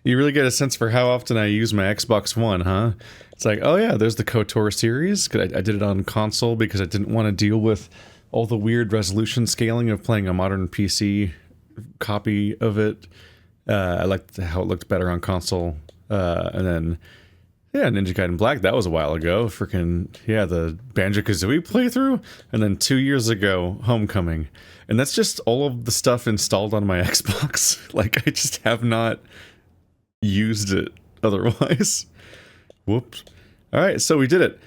You really get a sense for how often I use my Xbox One, huh? It's like, oh yeah, there's the KOTOR series. I did it on console because I didn't want to deal with all the weird resolution scaling of playing a modern PC copy of it. I liked how it looked better on console. And then, yeah, Ninja Gaiden Black, that was a while ago. Freaking, yeah, the Banjo-Kazooie playthrough. And then 2 years ago, Homecoming. And that's just all of the stuff installed on my Xbox. Like, I just have not used it otherwise. Whoops. All right, so we did it.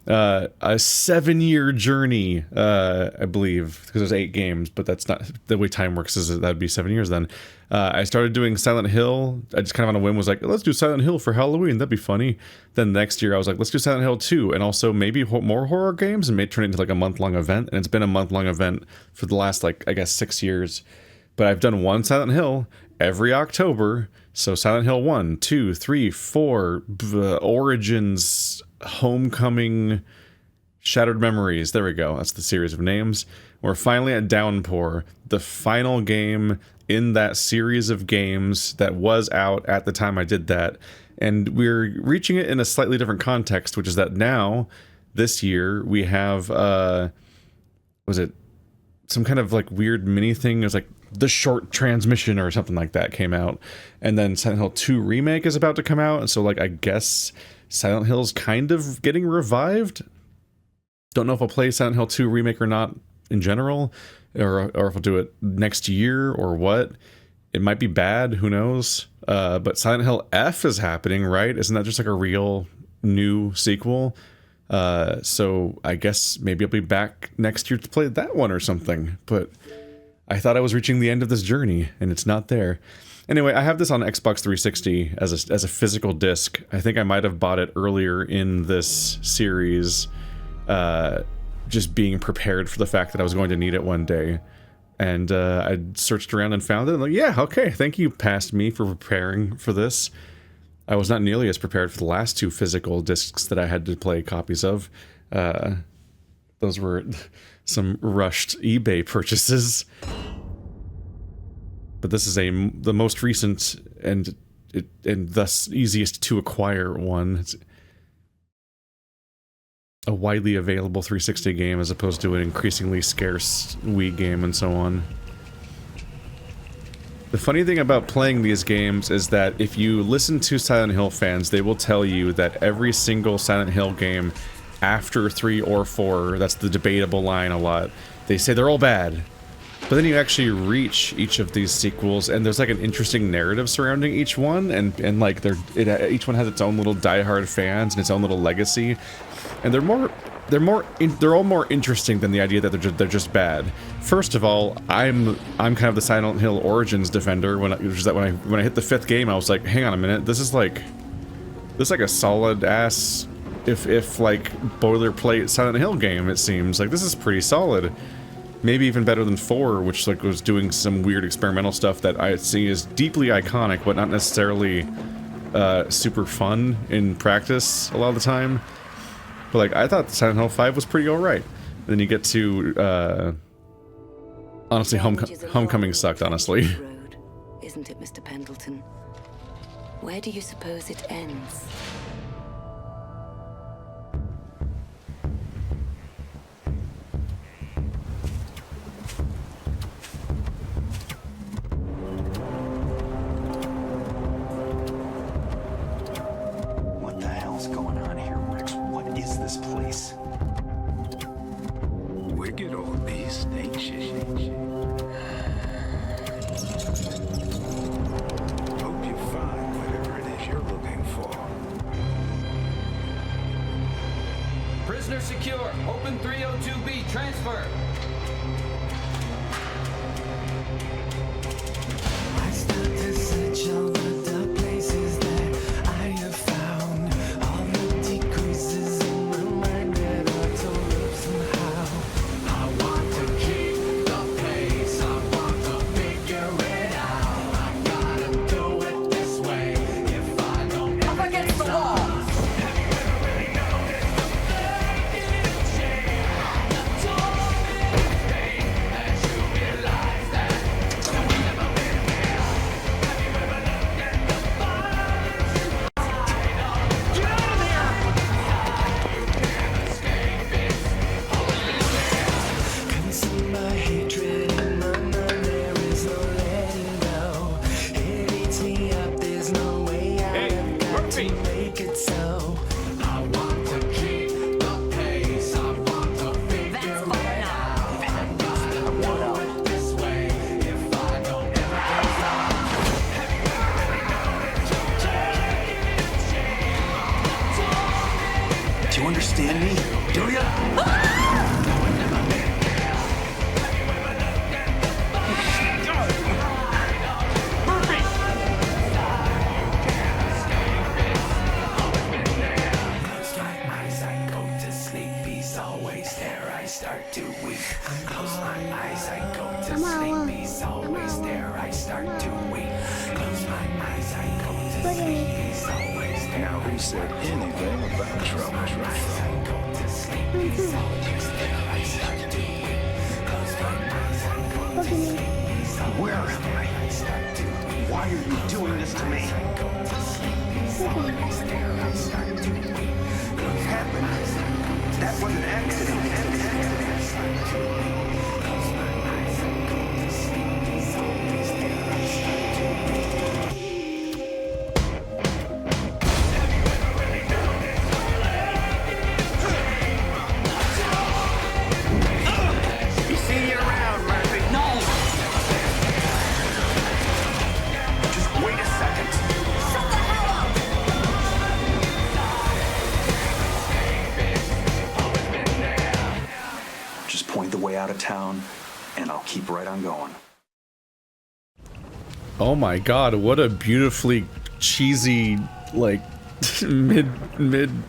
A 7-year journey, I believe, because there's 8 games, but that's not the way time works. Is that'd be 7 years then. I started doing Silent Hill. I just kind of on a whim was like, let's do Silent Hill for Halloween. That'd be funny. Then next year I was like, let's do Silent Hill 2, and also maybe more horror games, and may turn it into like a month-long event. And it's been a month-long event for the last, like, I guess 6 years. But I've done one Silent Hill every October. So Silent Hill 1, 2, 3, 4, Origins, Homecoming, Shattered Memories. There we go. That's the series of names. We're finally at Downpour, the final game in that series of games that was out at the time I did that. And we're reaching it in a slightly different context, which is that now, this year, we have, was it some kind of like weird mini thing? It was like The Short Transmission or something like that came out. And then Silent Hill 2 Remake is about to come out. And so, like, I guess Silent Hill's kind of getting revived. Don't know if I'll play Silent Hill 2 Remake or not in general, or if I'll do it next year or what. It might be bad, who knows? But Silent Hill F is happening, right? Isn't that just like a real new sequel? So I guess maybe I'll be back next year to play that one or something. But I thought I was reaching the end of this journey, and it's not there. Anyway, I have this on Xbox 360 as a physical disc. I think I might have bought it earlier in this series, just being prepared for the fact that I was going to need it one day. And I searched around and found it. I'm like, yeah, okay, thank you, past me, for preparing for this. I was not nearly as prepared for the last 2 physical discs that I had to play copies of. Those were some rushed eBay purchases. But this is the most recent and thus easiest to acquire one. It's a widely available 360 game as opposed to an increasingly scarce Wii game and so on. The funny thing about playing these games is that if you listen to Silent Hill fans, they will tell you that every single Silent Hill game after 3 or 4, that's the debatable line a lot, they say they're all bad. But then you actually reach each of these sequels, and there's like an interesting narrative surrounding each one, and like each one has its own little diehard fans and its own little legacy, and they're all more interesting than the idea that they're just bad. First of all, I'm kind of the Silent Hill Origins defender. When I hit the 5th game, I was like, hang on a minute, this is like a solid ass, if like boilerplate Silent Hill game. It seems like this is pretty solid. Maybe even better than 4, which like was doing some weird experimental stuff that I see as deeply iconic, but not necessarily super fun in practice a lot of the time. But like, I thought Silent Hill 5 was pretty alright. Then you get to, honestly, Homecoming sucked, honestly. Road, isn't it, Mr. Pendleton? Where do you suppose it ends? What the hell's going on here, Rex? What is this place? Wicked old beast, ain't she? Hope you find whatever it is you're looking for. Prisoner secure. Open 302B. Transfer. I start to search over the places that I have found. All the decreases in my mind that are told up somehow. I want to keep the pace. I want to figure it out. I gotta do it this way. If I don't up against the wall. Have you ever really noticed the thing in the chair? The torment understand me, do you? Close my eyes, I go to sleep. He's always there. I start to weep. Close my eyes, I go to sleep. He's always there. I start to weep. Close my eyes, I go to sleep. He's always there. Now, who said anything about trouble? I go to sleep. He's always there. I start to weep. Close my eyes, I go to sleep. He's Where am always there. I? I start to weep. Why are you doing this to me? I go to sleep. He's always there. I start to weep. What happened? That was an accident. You see you around, Murphy. No! Just wait a second. Just point the way out of town, and I'll keep right on going. Oh my god, what a beautifully cheesy, like, mid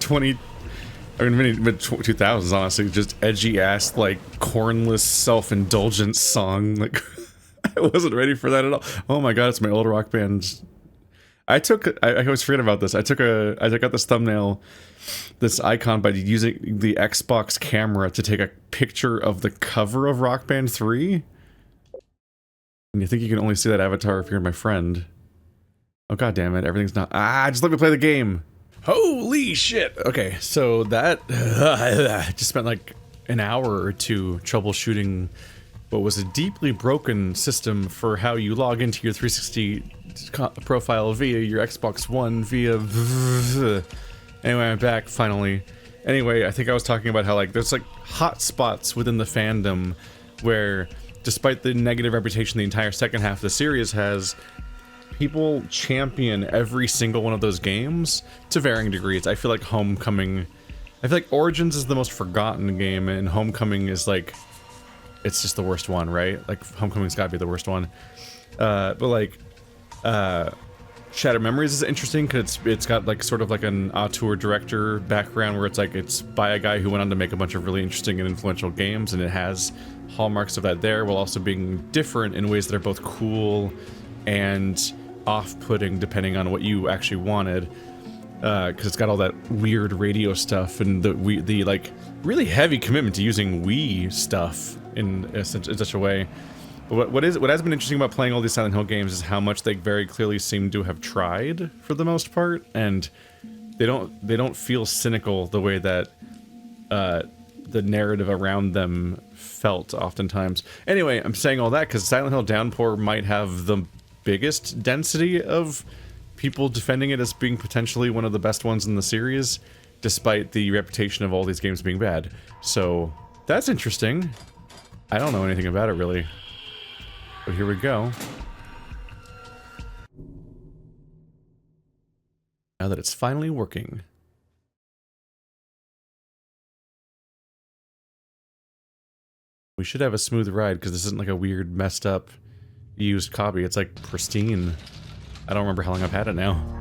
20 or mid 2000s, honestly, just edgy ass, like, cornless self-indulgent song. Like, I wasn't ready for that at all. Oh my god, it's my old rock band. I always forget about this. I got this thumbnail, this icon, by using the Xbox camera to take a picture of the cover of Rock Band 3. And you think you can only see that avatar if you're my friend. Oh god damn it, everything's not— just let me play the game! Holy shit! Okay, so that— just spent like an hour or two troubleshooting what was a deeply broken system for how you log into your 360 profile via your Xbox One via— Anyway, I'm back, finally. Anyway, I think I was talking about how, like, there's, like, hot spots within the fandom where, despite the negative reputation the entire second half of the series has, people champion every single one of those games to varying degrees. I feel like Homecoming— I feel like Origins is the most forgotten game, and Homecoming is, like— it's just the worst one, right? Like, Homecoming's gotta be the worst one. But, like, Shattered Memories is interesting because it's got like sort of like an auteur director background where it's like it's by a guy who went on to make a bunch of really interesting and influential games, and it has hallmarks of that there while also being different in ways that are both cool and off-putting depending on what you actually wanted, because it's got all that weird radio stuff and the like really heavy commitment to using Wii stuff in such a way. What has been interesting about playing all these Silent Hill games is how much they very clearly seem to have tried for the most part, and they don't feel cynical the way that the narrative around them felt oftentimes. Anyway, I'm saying all that because Silent Hill Downpour might have the biggest density of people defending it as being potentially one of the best ones in the series, despite the reputation of all these games being bad. So that's interesting. I don't know anything about it really. But here we go. Now that it's finally working. We should have a smooth ride because this isn't like a weird, messed up, used copy. It's like pristine. I don't remember how long I've had it now.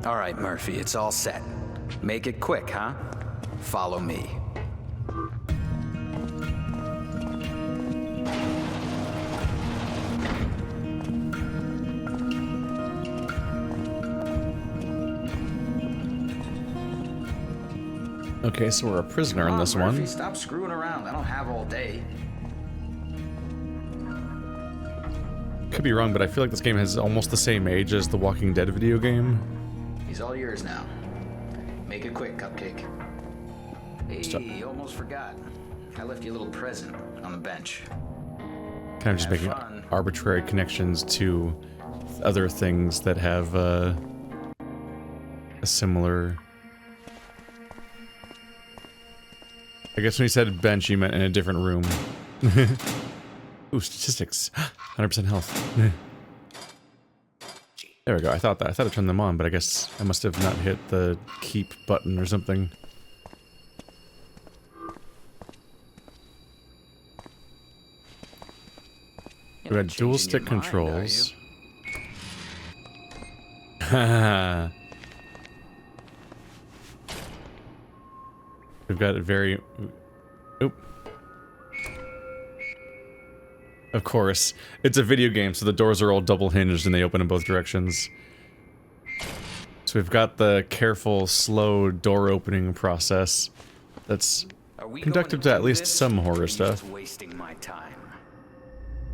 All right, Murphy, it's all set. Make it quick, huh? Follow me. Okay, so we're a prisoner in this Murphy, one. Stop screwing around. I don't have all day. could be wrong, but I feel like this game has almost the same age as the Walking Dead video game. He's all yours now. Make it quick, Cupcake. Hey, almost forgot. I left you a little present on the bench. Kind of just making arbitrary connections to other things that have a similar... I guess when he said bench, he meant in a different room. Ooh, statistics. 100% health. There we go. I thought I turned them on, but I guess I must have not hit the keep button or something. We had dual stick controls. We've got a very... Oop. Of course. It's a video game, so the doors are all double hinged and they open in both directions. So we've got the careful, slow door opening process that's conductive to at least some horror stuff. Wasting my time.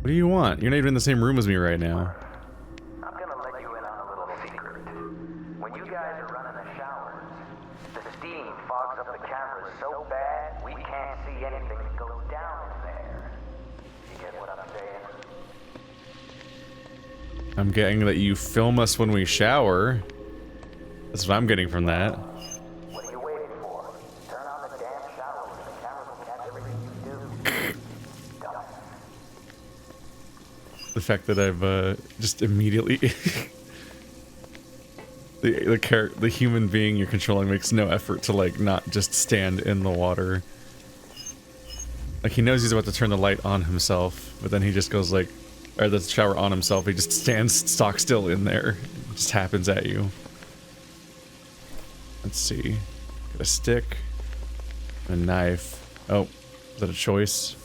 What do you want? You're not even in the same room as me right now. I'm gonna let you in on a little secret. When you guys are running the showers, the steam fogs up the cameras so bad we can't see anything that goes down in there. You get what I'm saying? I'm getting that you film us when we shower. That's what I'm getting from that. What are you waiting for? Turn on the damn showers and the cameras will catch everything you do. Dumb. The fact that I've just immediately the human being you're controlling makes no effort to like not just stand in the water. Like he knows he's about to turn the light on himself, but then he just goes like, or the shower on himself. He just stands stock still in there. It just happens at you. Let's see. Got a stick, a knife. Oh, is that a choice?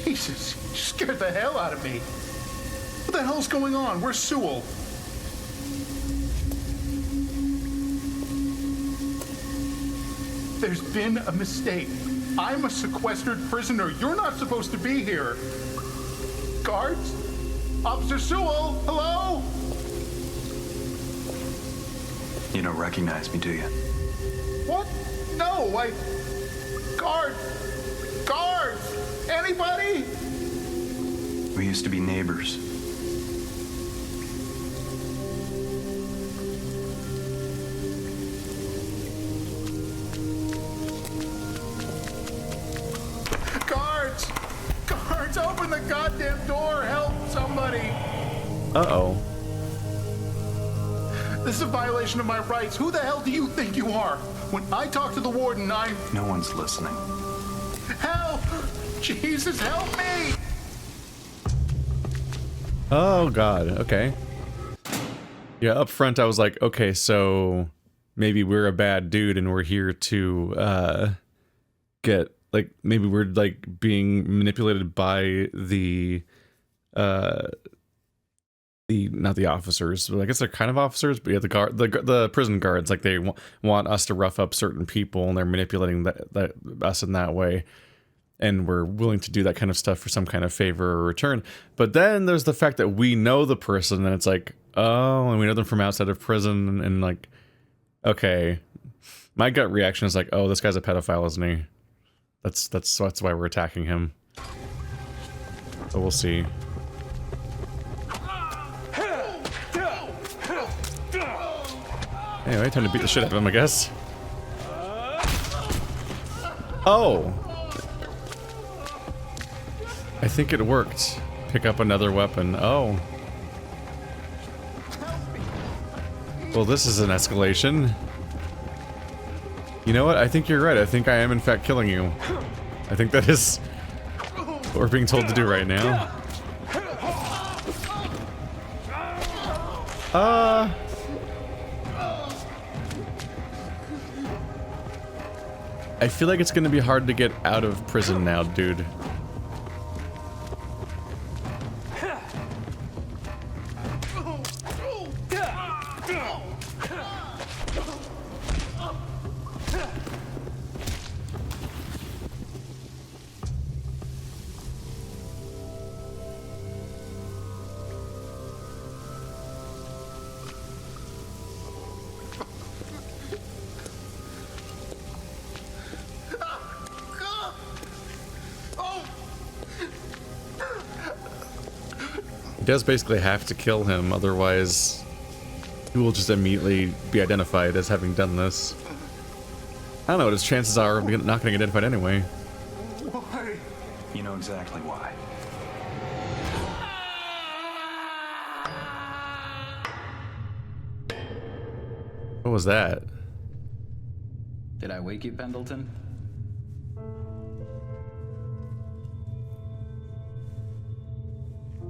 Jesus, you scared the hell out of me. What the hell's going on? Where's Sewell? There's been a mistake. I'm a sequestered prisoner. You're not supposed to be here. Guards? Officer Sewell, hello? You don't recognize me, do you? What? No, Guards! Guards! Anybody? We used to be neighbors. Guards! Guards, open the goddamn door! Help somebody! Uh-oh. This is a violation of my rights. Who the hell do you think you are? When I talk to the warden, No one's listening. Help! Jesus, help me! Oh god, okay. Yeah, up front I was like, okay, so maybe we're a bad dude and we're here to get like maybe we're like being manipulated by the not the officers, but I guess they're kind of officers, but yeah, the prison guards, like they want us to rough up certain people and they're manipulating us in that way. And we're willing to do that kind of stuff for some kind of favor or return. But then there's the fact that we know the person, and it's like, oh, and we know them from outside of prison, and like, okay. My gut reaction is like, oh, this guy's a pedophile, isn't he? That's why we're attacking him. So we'll see. Anyway, time to beat the shit out of him, I guess. Oh! I think it worked. Pick up another weapon. Oh. Well, this is an escalation. You know what? I think you're right. I think I am in fact killing you. I think that is what we're being told to do right now. I feel like it's gonna be hard to get out of prison now, dude. He does basically have to kill him, otherwise he will just immediately be identified as having done this. I don't know what his chances are of not getting identified anyway. Why? You know exactly why. What was that? Did I wake you, Pendleton?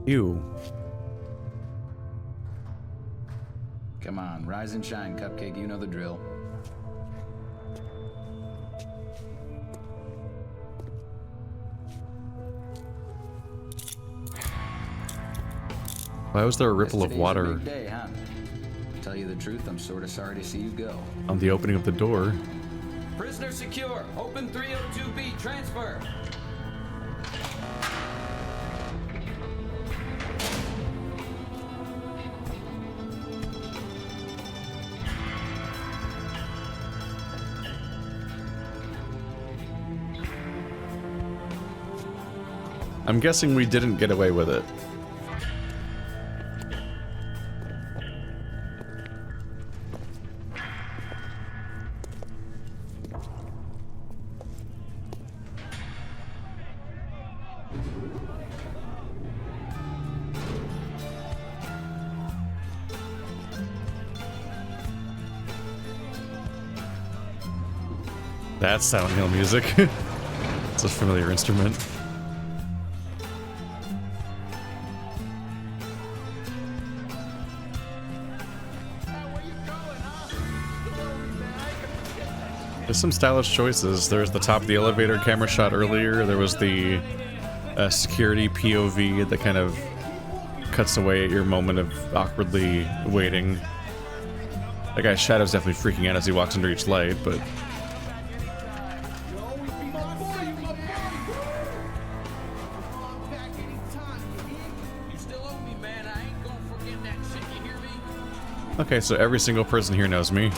Ew. Come on, rise and shine, Cupcake. You know the drill. Why was there a ripple of Today's your water big day, huh? Tell you the truth, I'm sort of sorry to see you go. on the opening of the door? Prisoner secure. Open 302B. Transfer. I'm guessing we didn't get away with it. That's Silent Hill music. It's a familiar instrument. There's some stylish choices. There's the top of the elevator camera shot earlier. There was the security POV that kind of cuts away at your moment of awkwardly waiting. That guy's shadow's definitely freaking out as he walks under each light, but... Okay, so every single person here knows me.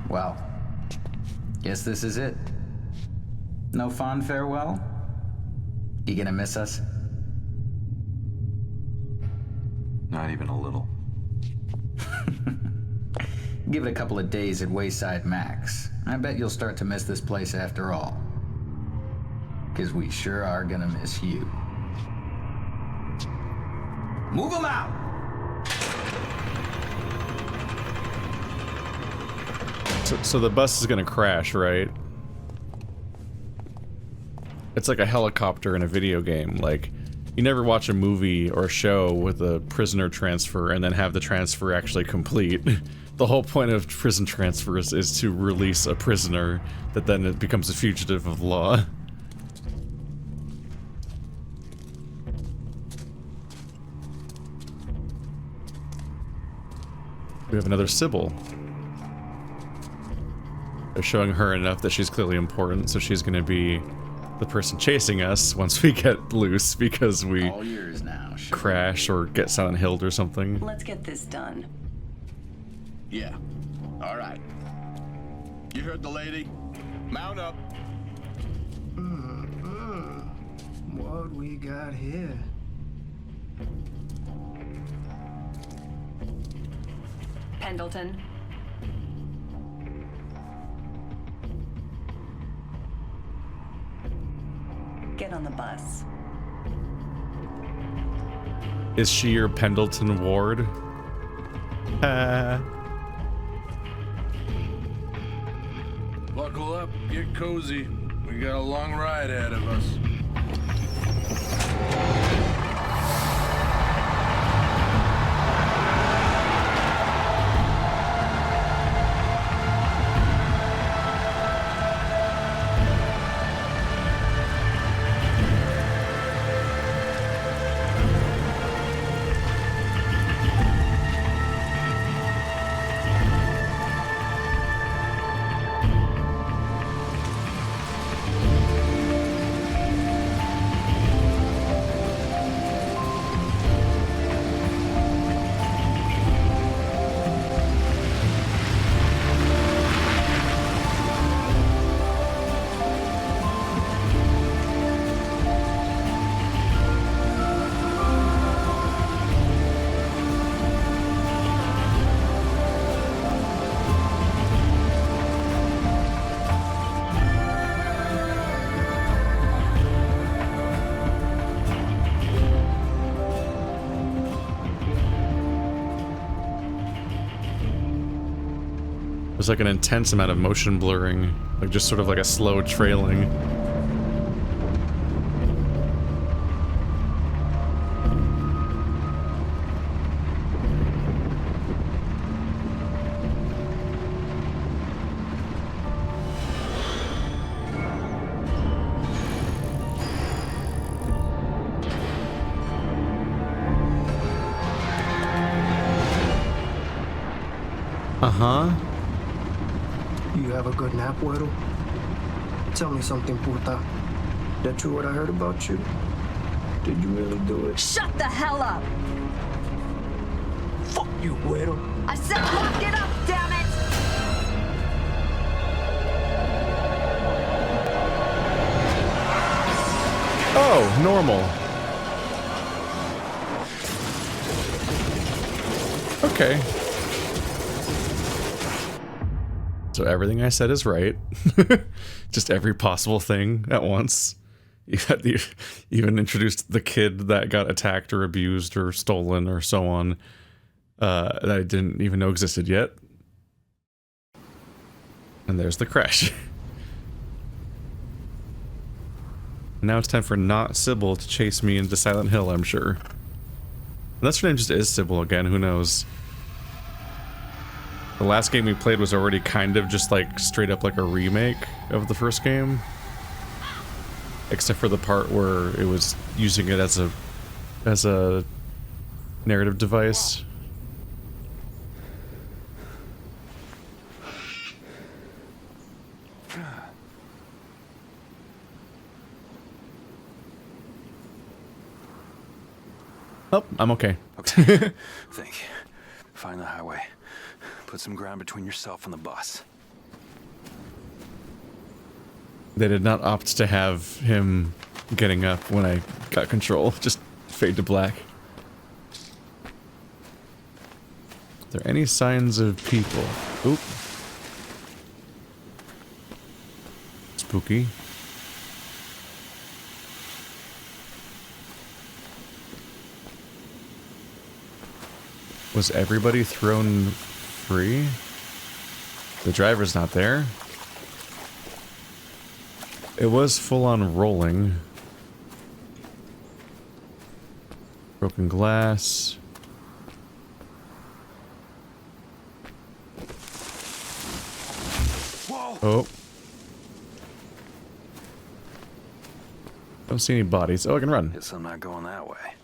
Well, guess this is it. No fond farewell? You gonna miss us? Not even a little. Give it a couple of days at Wayside Max. I bet you'll start to miss this place after all. 'Cause we sure are gonna miss you. Move 'em out! So the bus is gonna crash, right? It's like a helicopter in a video game. Like, you never watch a movie or a show with a prisoner transfer and then have the transfer actually complete. The whole point of prison transfers is to release a prisoner that then it becomes a fugitive of law. We have another Sybil. They're showing her enough that she's clearly important, so she's gonna be the person chasing us once we get loose because we All yours now, sure. crash or get Silent Hilled or something. Let's get this done. Yeah. All right. You heard the lady? Mount up. What we got here? Pendleton. Get on the bus. Is she your Pendleton ward? Buckle up, get cozy. We got a long ride ahead of us. There's like an intense amount of motion blurring, like just sort of like a slow trailing. Uh-huh. You have a good nap, Weddle? Tell me something, puta. That true what I heard about you? Did you really do it? Shut the hell up! Fuck you, Weddle. I said lock it up, damn it! Oh, normal. Okay. So everything I said is right. Just every possible thing at once. You had even introduced the kid that got attacked or abused or stolen or so on, that I didn't even know existed yet. And there's the crash. Now it's time for not Sybil to chase me into Silent Hill, I'm sure. Unless her name just is Sybil again, who knows? The last game we played was already kind of just like straight up like a remake of the first game. Except for the part where it was using it as a narrative device. Oh, I'm okay. Okay. Think. Find the highway. Put some ground between yourself and the bus. They did not opt to have him getting up when I got control. Just fade to black. Are there any signs of people? Oop. Spooky. Was everybody thrown free? The driver's not there. It was full on rolling. Broken glass. Whoa. Oh. Don't see any bodies. Oh, I can run. Guess I'm not going that way.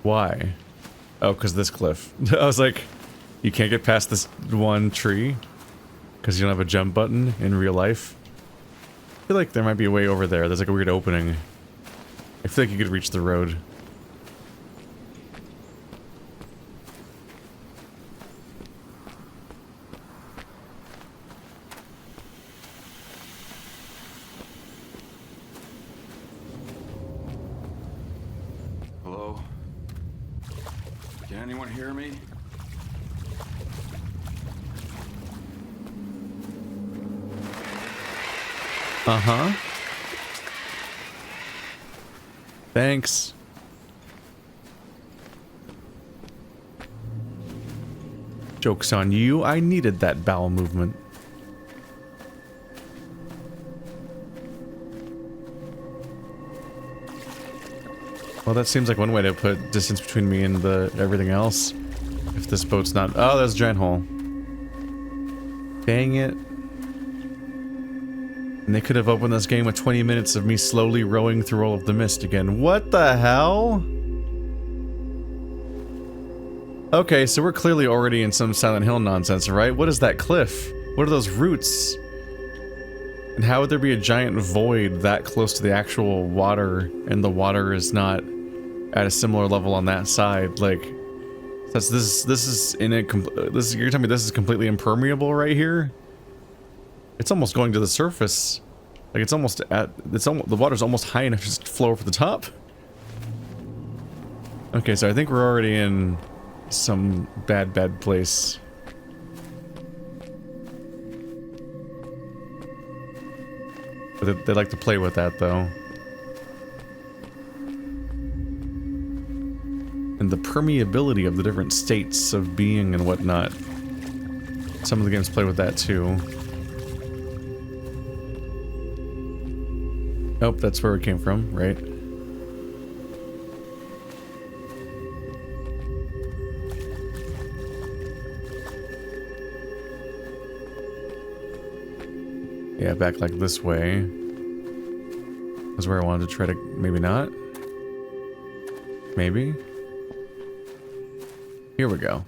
Why? Oh, because this cliff. I was like, you can't get past this one tree? Because you don't have a jump button in real life? I feel like there might be a way over there. There's like a weird opening. I feel like you could reach the road. anyone hear me? Uh-huh. Thanks. Joke's on you. I needed that bowel movement. Well, that seems like one way to put distance between me and everything else. If this boat's not... Oh, there's a giant hole. Dang it. And they could have opened this game with 20 minutes of me slowly rowing through all of the mist again. What the hell? Okay, so we're clearly already in some Silent Hill nonsense, right? What is that cliff? What are those roots? And how would there be a giant void that close to the actual water, and the water is not at a similar level on that side? Like, this is in a you're telling me this is completely impermeable right here? It's almost going to the surface. Like it's almost the water's almost high enough to just flow over the top. Okay, so I think we're already in some bad place. But they like to play with that, though. And the permeability of the different states of being and whatnot. Some of the games play with that, too. Oh, that's where it came from, right? Yeah, back like this way. That's where I wanted to try to... Maybe not? Maybe? Here we go.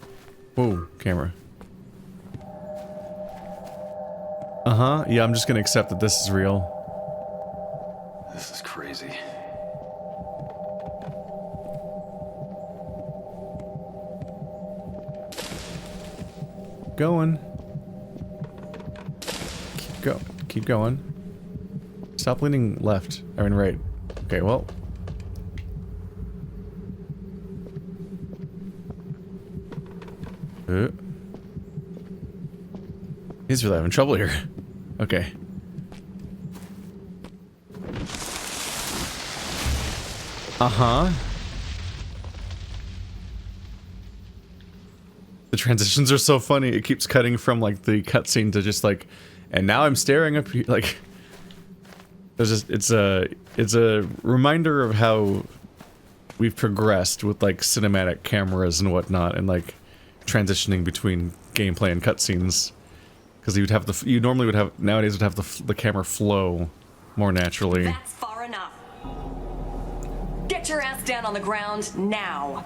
Whoa, camera. Uh-huh. Yeah, I'm just gonna accept that this is real. This is crazy. Going. Keep going. Stop leaning left. I mean right. Okay, well. He's really having trouble here. Okay. Uh-huh. The transitions are so funny. It keeps cutting from like the cutscene to just like, and now I'm staring up here, like there's just it's a reminder of how we've progressed with like cinematic cameras and whatnot, and like transitioning between gameplay and cutscenes, because you normally would have nowadays would have the camera flow more naturally. That's far enough. Get your ass down on the ground now.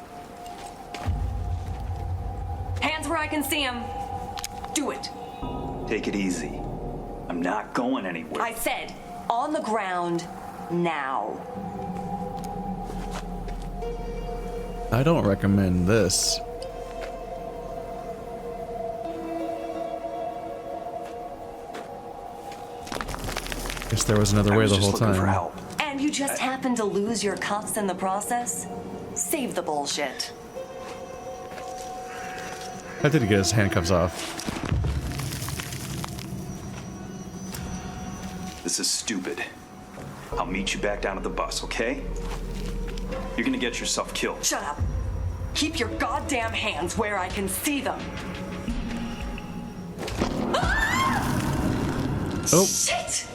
Hands where I can see them. Do it. Take it easy. I'm not going anywhere. I said, on the ground now. I don't recommend this. Guess there was another way the whole time. And you just happened to lose your cuffs in the process? Save the bullshit. How did he get his handcuffs off? This is stupid. I'll meet you back down at the bus, okay? You're gonna get yourself killed. Shut up. Keep your goddamn hands where I can see them. Oh. Shit!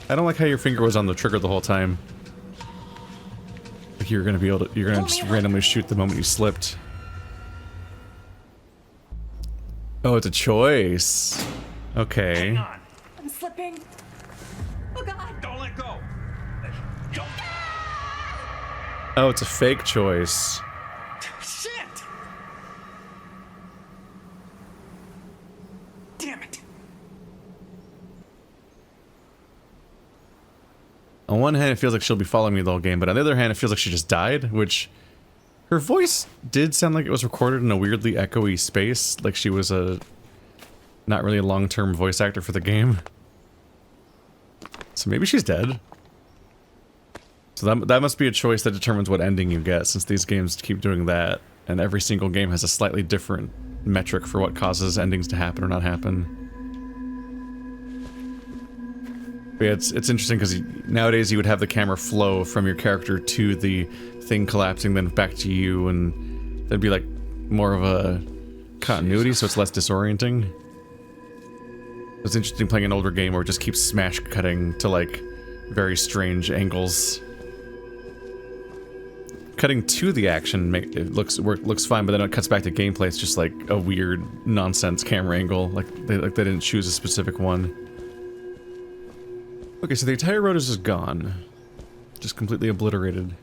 I don't like how your finger was on the trigger the whole time. Like you're gonna be able to, you're gonna just randomly shoot the moment you slipped. Oh, it's a choice. Okay. I'm slipping. Oh god. Don't let go. Oh, it's a fake choice. Shit! Damn it. On one hand, it feels like she'll be following me the whole game, but on the other hand, it feels like she just died, which... Her voice did sound like it was recorded in a weirdly echoey space, like she was not really a long-term voice actor for the game. So maybe she's dead. So that must be a choice that determines what ending you get, since these games keep doing that. And every single game has a slightly different metric for what causes endings to happen or not happen. But yeah, it's interesting because nowadays you would have the camera flow from your character to the thing collapsing, then back to you, and there'd be like more of a continuity, so it's less disorienting. It's interesting playing an older game where it just keeps smash cutting to like very strange angles. Cutting to the action, it looks fine, but then it cuts back to gameplay. It's just like a weird nonsense camera angle, like they didn't choose a specific one. Okay, so the entire road is just gone, just completely obliterated.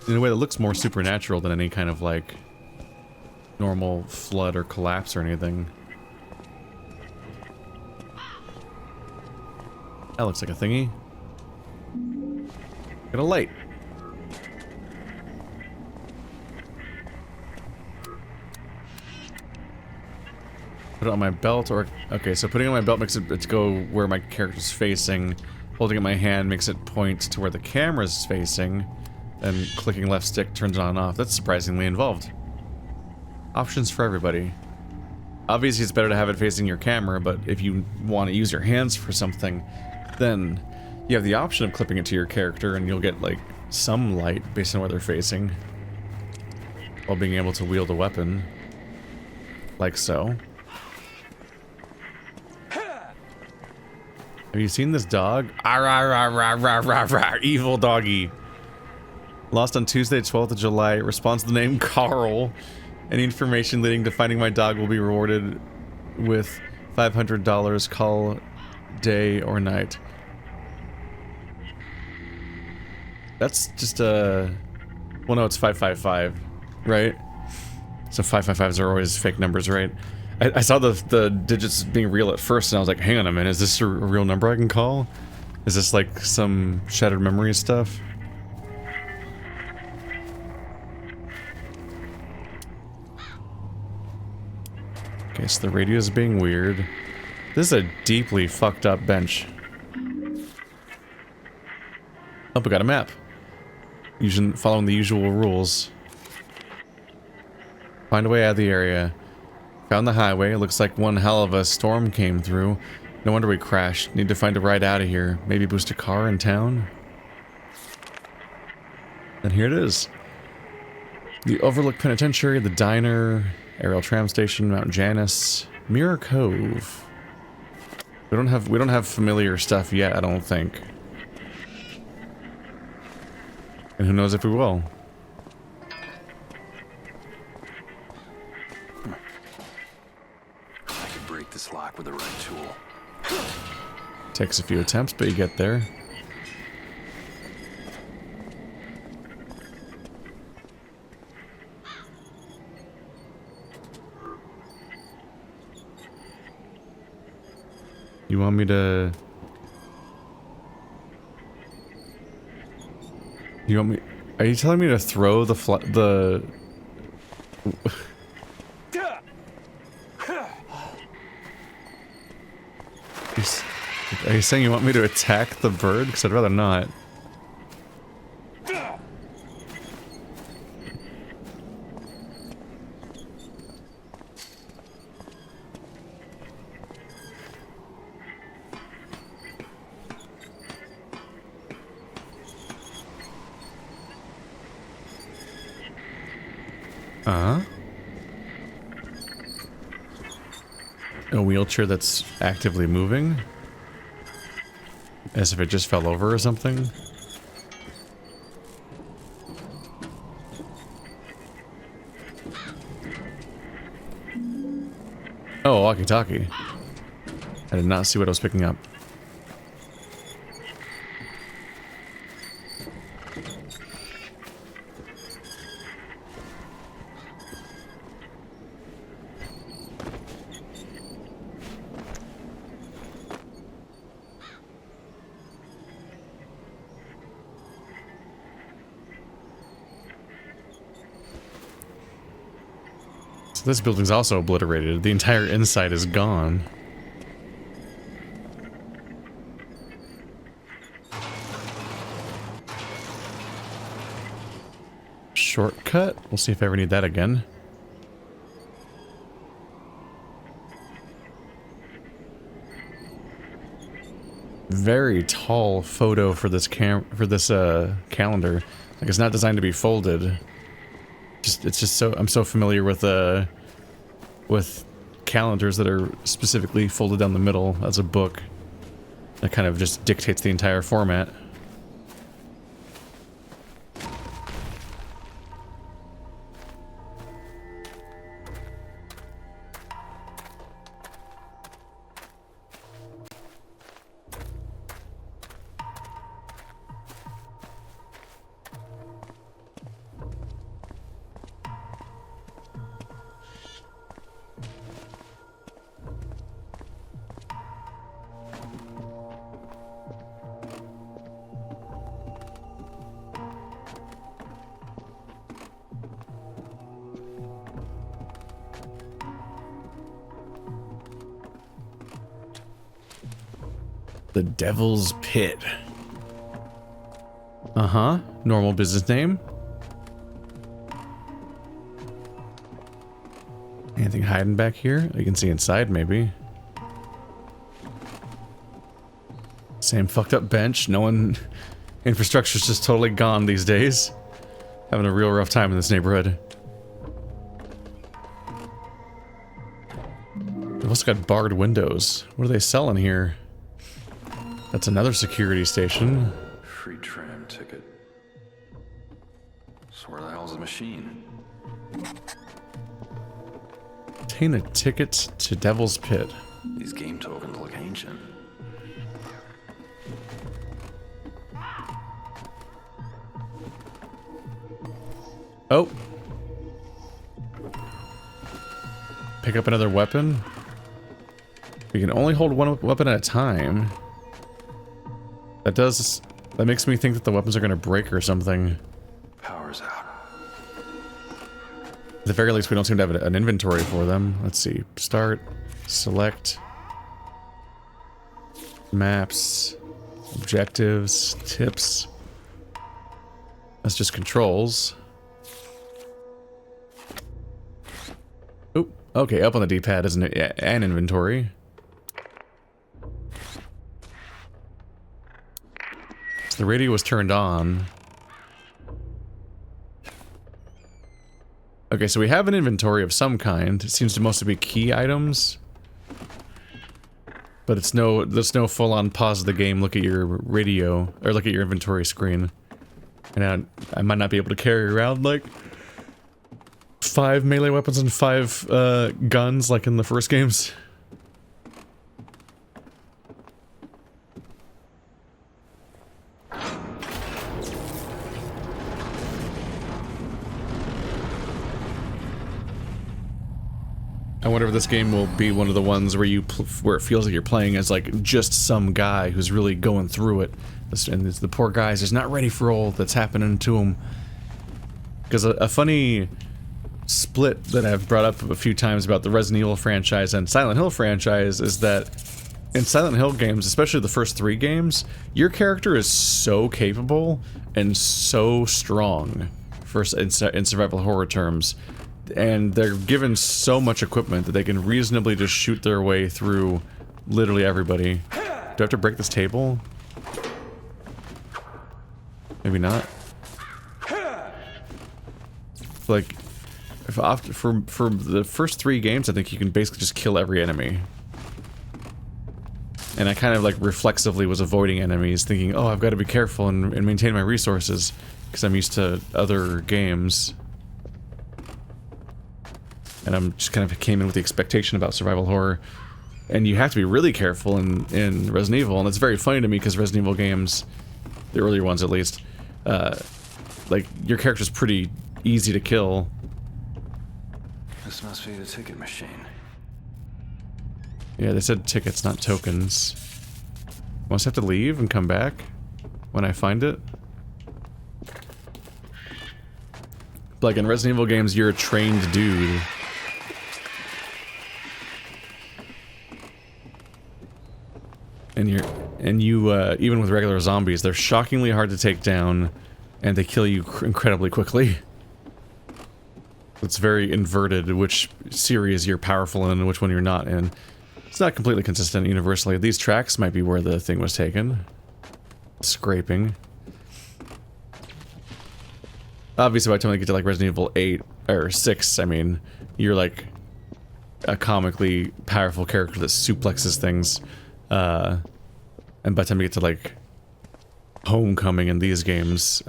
In a way that looks more supernatural than any kind of like normal flood or collapse or anything. That looks like a thingy. Got a light. Put it on my belt, or okay, so putting it on my belt makes it to go where my character's facing. Holding it in my hand makes it point to where the camera's facing. Then clicking left stick turns it on and off. That's surprisingly involved. Options for everybody. Obviously, it's better to have it facing your camera, but if you want to use your hands for something, then you have the option of clipping it to your character, and you'll get like some light based on where they're facing, while being able to wield a weapon, like so. Have you seen this dog? Arr, arr, arr, arr, arr, arr, arr, evil doggy. Lost on Tuesday, 12th of July. Responds to the name Carl. Any information leading to finding my dog will be rewarded with $500. Call day or night. That's just a... Well, no, it's 555, right? So 555s are always fake numbers, right? I saw the digits being real at first, and I was like, hang on a minute, is this a real number I can call? Is this like some shattered memory stuff? Okay, so the radio is being weird. This is a deeply fucked up bench. Oh, we got a map. Following the usual rules. Find a way out of the area. Found the highway. It looks like one hell of a storm came through. No wonder we crashed. Need to find a ride out of here. Maybe boost a car in town? And here it is. The Overlook Penitentiary, the diner, aerial tram station, Mount Janus, Mirror Cove. We don't have familiar stuff yet, I don't think. And who knows if we will. I could break this lock with the right tool. Takes a few attempts, but you get there. You want me to... You want me... Are you telling me to throw the Are you saying you want me to attack the bird? Because I'd rather not. A wheelchair that's actively moving? As if it just fell over or something? Oh, walkie-talkie. I did not see what I was picking up. This building's also obliterated. The entire inside is gone. shortcut. We'll see if I ever need that again. Very tall photo for this calendar. Like, it's not designed to be folded. It's just so I'm so familiar with calendars that are specifically folded down the middle as a book. That kind of just dictates the entire format. The Devil's Pit. Uh-huh. Normal business name. Anything hiding back here? You can see inside, maybe. Same fucked up bench. No one... Infrastructure's just totally gone these days. Having a real rough time in this neighborhood. They've also got barred windows. What are they selling here? That's another security station. Free tram ticket. So where the hell's the machine? Obtain a ticket to Devil's Pit. These game tokens look ancient. Oh. Pick up another weapon. You can only hold one weapon at a time. That makes me think that the weapons are going to break or something. Power's out. At the very least, we don't seem to have an inventory for them. Let's see. Start. Select. Maps. Objectives. Tips. That's just controls. Oop. Okay, up on the D-pad, isn't it? Yeah, and inventory. So the radio was turned on. Okay, so we have an inventory of some kind. It seems to mostly be key items. But there's no full-on pause of the game, look at your radio, or look at your inventory screen. And I might not be able to carry around, like, 5 melee weapons and 5 guns, like in the first games. I wonder if this game will be one of the ones where where it feels like you're playing as like just some guy who's really going through it, and the poor guy's just not ready for all that's happening to him. Because a funny split that I've brought up a few times about the Resident Evil franchise and Silent Hill franchise is that in Silent Hill games, especially the first 3 games, your character is so capable and so strong in survival horror terms. And they're given so much equipment that they can reasonably just shoot their way through literally everybody. Do I have to break this table? Maybe not. Like, for the first 3 games, I think you can basically just kill every enemy. And I kind of like reflexively was avoiding enemies, thinking, oh, I've got to be careful and maintain my resources, because I'm used to other games. And I'm just kind of came in with the expectation about survival horror. And you have to be really careful in Resident Evil, and it's very funny to me because Resident Evil games, the earlier ones at least, like, your character's pretty easy to kill. This must be the ticket machine. Yeah, they said tickets, not tokens. Must have to leave and come back when I find it. Like in Resident Evil games, you're a trained dude. And you even with regular zombies, they're shockingly hard to take down, and they kill you incredibly quickly. It's very inverted which series you're powerful in and which one you're not in. It's not completely consistent universally. These tracks might be where the thing was taken. Scraping. Obviously, by the time you get to like Resident Evil 8 or 6, I mean, you're like a comically powerful character that suplexes things. And by the time you get to like Homecoming in these games,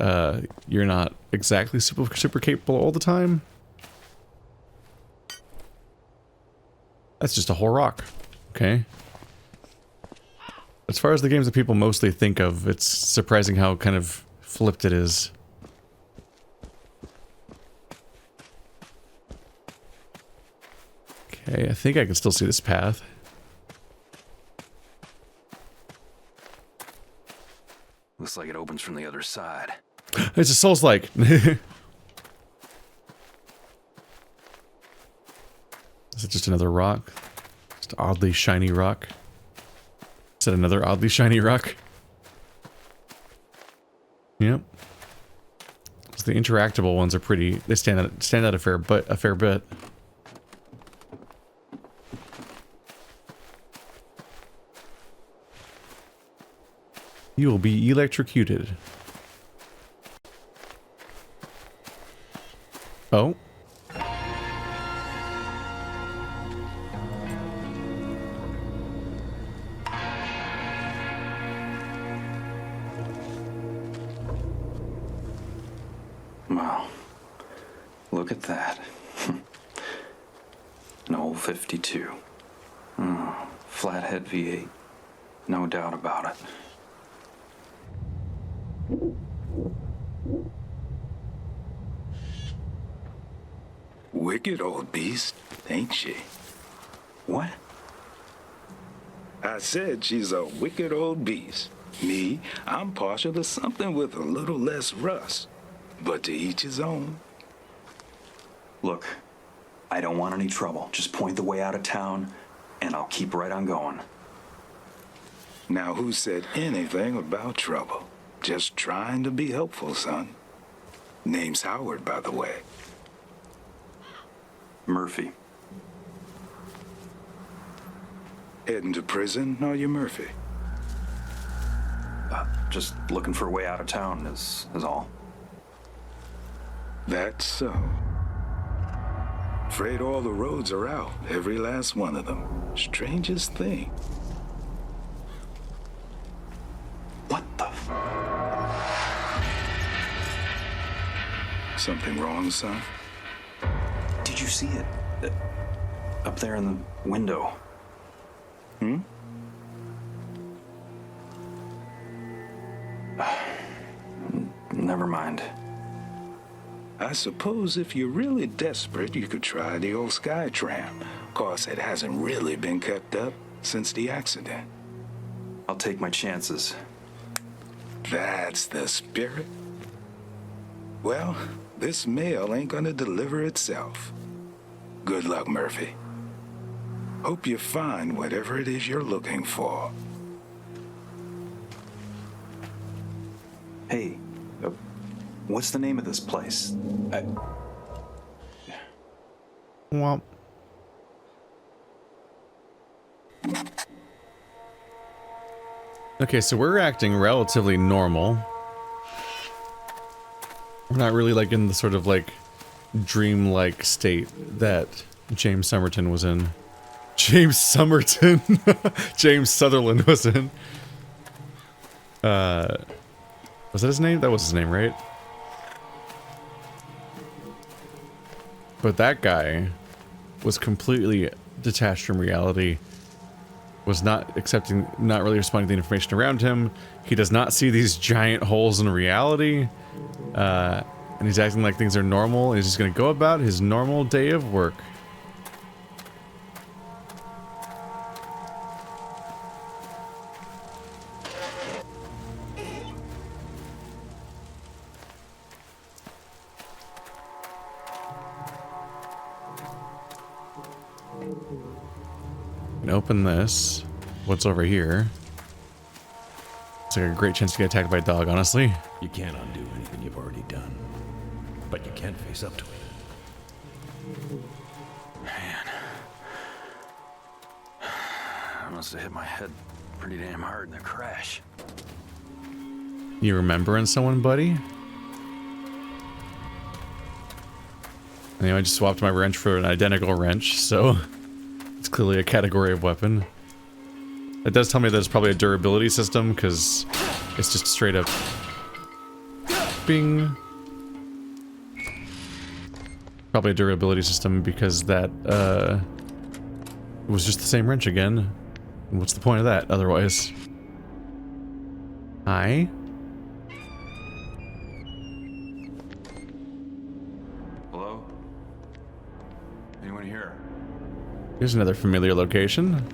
you're not exactly super capable all the time. That's just a whole rock. Okay. As far as the games that people mostly think of, it's surprising how kind of flipped it is. Okay, I think I can still see this path. Looks like it opens from the other side. It's a Souls-like. Is it just another rock? Just oddly shiny rock? Is that another oddly shiny rock? Yep. So the interactable ones are pretty. They stand out a fair bit. You will be electrocuted. Oh. Wow. Look at that. An old 52. Flathead V8. No doubt about it. Wicked old beast, ain't she? What? I said she's a wicked old beast. Me, I'm partial to something with a little less rust. But to each his own. Look, I don't want any trouble. Just point the way out of town, and I'll keep right on going. Now, who said anything about trouble? Just trying to be helpful, son. Name's Howard, by the way. Murphy. Heading to prison, are you, Murphy? Just looking for a way out of town is all. That's so. Afraid all the roads are out, every last one of them. Strangest thing. What the Something wrong, son? Did you see it? Up there in the window. Never mind. I suppose if you're really desperate, you could try the old sky tram. Course, it hasn't really been kept up since the accident. I'll take my chances. That's the spirit. Well, this mail ain't gonna deliver itself. Good luck, Murphy. Hope you find whatever it is you're looking for. Hey, what's the name of this place? Well. Okay, so we're acting relatively normal. We're not really like in the sort of like dream-like state that James Somerton was in. James Somerton! James Sutherland was in. Was that his name? That was his name, right? But that guy was completely detached from reality. Was not accepting, not really responding to the information around him. He does not see these giant holes in reality. And he's acting like things are normal. And he's just going to go about his normal day of work. And open this. What's over here? It's like a great chance to get attacked by a dog, honestly. You can't undo anything you've already done, but you can face up to it. Man. I must have hit my head pretty damn hard in the crash. You remembering someone, buddy? Anyway, I just swapped my wrench for an identical wrench, so it's clearly a category of weapon. It does tell me that it's probably a durability system, because it's just straight up... Bing! Probably a durability system, because that, was just the same wrench again. What's the point of that, otherwise? Hi? Hello? Anyone here? Here's another familiar location.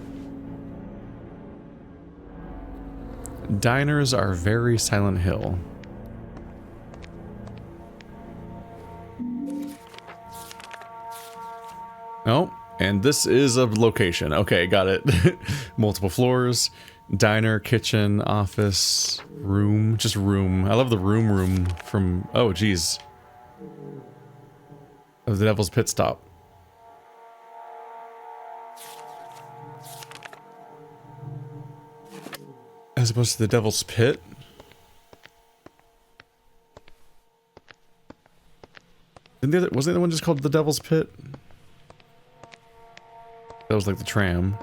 Diners are very Silent Hill. Oh, and this is a location. Okay, got it. Multiple floors. Diner, kitchen, office, room. Just room. I love the room from... Oh, geez. Of the Devil's Pit Stop. As opposed to the Devil's Pit? Wasn't the other one just called the Devil's Pit? That was like the tram.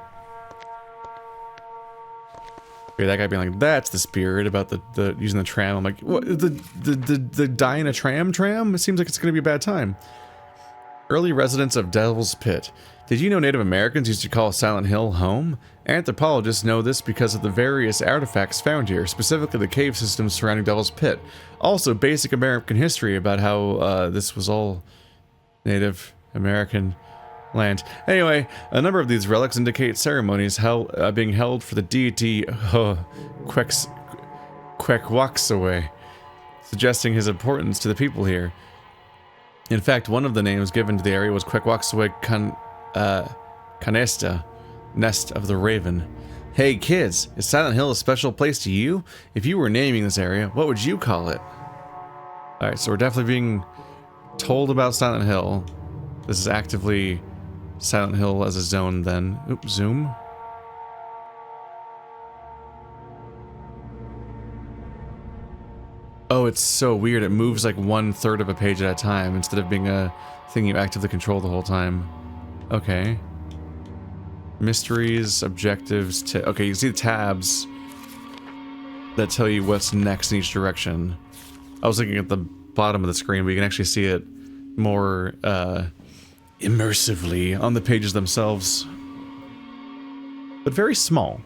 Okay, that guy being like, that's the spirit about the using the tram. I'm like, what? The die in a tram? It seems like it's gonna be a bad time. Early residents of Devil's Pit. Did you know Native Americans used to call Silent Hill home? Anthropologists know this because of the various artifacts found here, specifically the cave systems surrounding Devil's Pit. Also, basic American history about how this was all Native American land. Anyway, a number of these relics indicate ceremonies being held for the deity Quequaxaway, suggesting his importance to the people here. In fact, one of the names given to the area was Quequaxaway Canesta, Nest of the Raven. Hey kids, is Silent Hill a special place to you? If you were naming this area, what would you call it? Alright, so we're definitely being told about Silent Hill. This is actively Silent Hill as a zone then. Oops, zoom. Oh, it's so weird. It moves like 1/3 of a page at a time instead of being a thing you actively control the whole time. Okay. Mysteries, objectives, okay, you see the tabs that tell you what's next in each direction. I was looking at the bottom of the screen, but you can actually see it more, immersively on the pages themselves. But very small,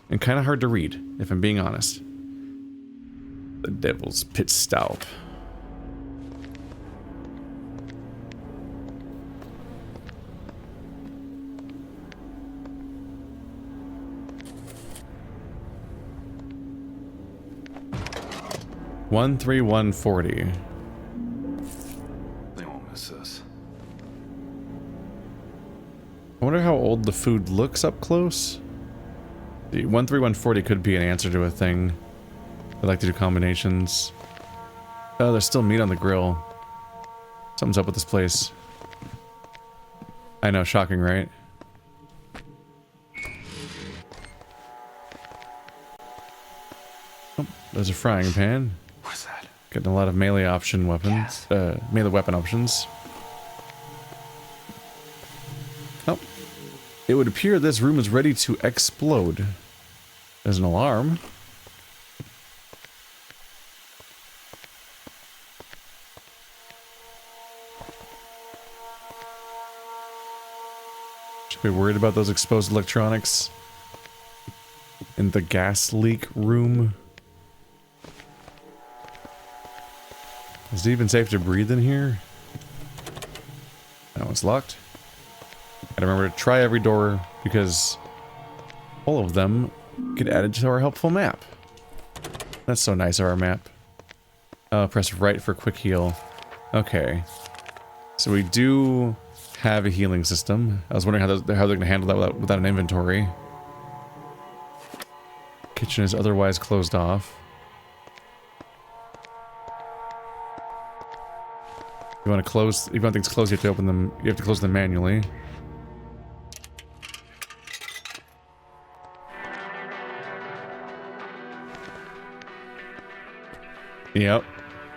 and kind of hard to read, if I'm being honest. The Devil's Pit Stop. $131.40. They won't miss us. I wonder how old the food looks up close. The 131.40 could be an answer to a thing. I like to do combinations. Oh, there's still meat on the grill. Something's up with this place. I know, shocking, right? Oh, there's a frying pan. What's that? Getting a lot of melee option weapons. Melee weapon options. Oh. It would appear this room is ready to explode. There's an alarm. Should be worried about those exposed electronics in the gas leak room. Is it even safe to breathe in here? That one's locked. Gotta remember to try every door because all of them get added to our helpful map. That's so nice of our map. Press right for quick heal. Okay. So we do have a healing system. I was wondering how they're going to handle that without an inventory. Kitchen is otherwise closed off. You want to close, if you want things closed, you have to open them, you have to close them manually. Yep,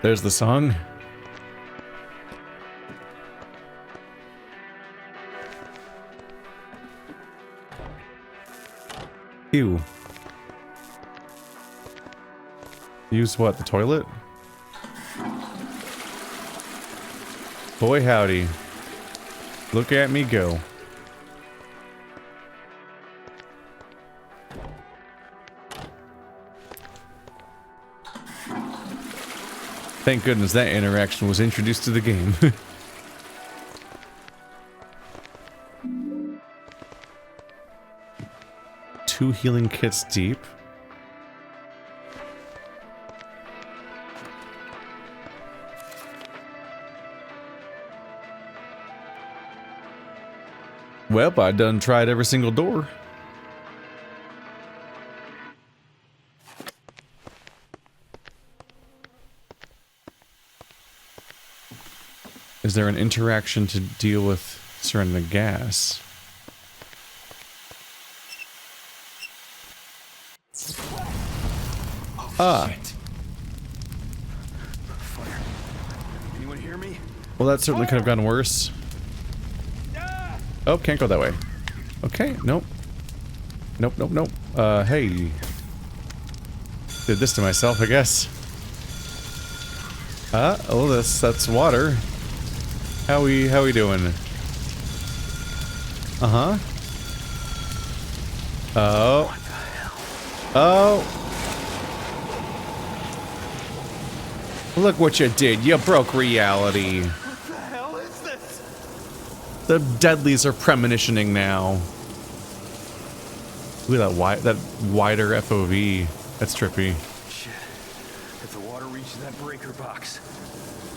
there's the song. Ew. Use what, the toilet? Boy howdy. Look at me go. Thank goodness that interaction was introduced to the game. 2 healing kits deep. Well, I done tried every single door. Is there an interaction to deal with surrounding the gas? Ah. Fire. Anyone hear me? Well, that certainly could have gone worse. Oh, can't go that way. Okay, nope. Nope, nope, nope. Hey. Did this to myself, I guess. Oh, that's water. How we doing? Uh-huh. Oh. What the hell? Oh. Look what you did. You broke reality. What the hell is this? The deadlies are premonitioning now. Look at that wider FOV. That's trippy. Shit. If the water reaches that breaker box.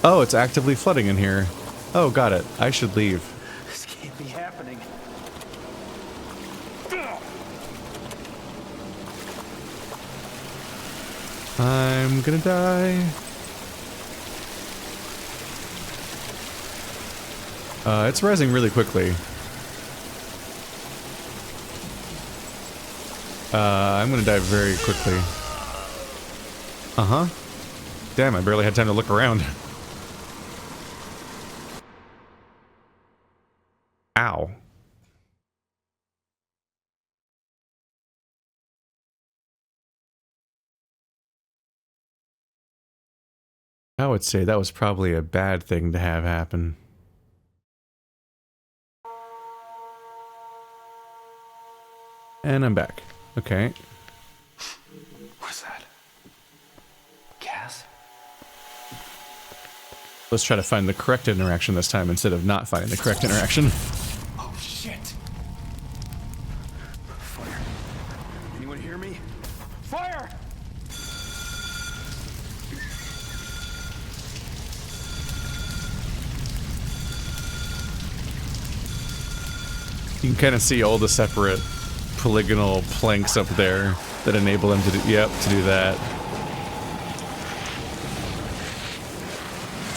Oh, it's actively flooding in here. Oh, got it. I should leave. This can't be happening. I'm gonna die. It's rising really quickly. I'm gonna die very quickly. Uh-huh. Damn, I barely had time to look around. Ow. I would say that was probably a bad thing to have happen. And I'm back. Okay. What's that? Gas? Let's try to find the correct interaction this time instead of not finding the correct interaction. Oh shit! Fire. Anyone hear me? Fire! You can kind of see all the separate polygonal planks up there that enable them to do, to do that.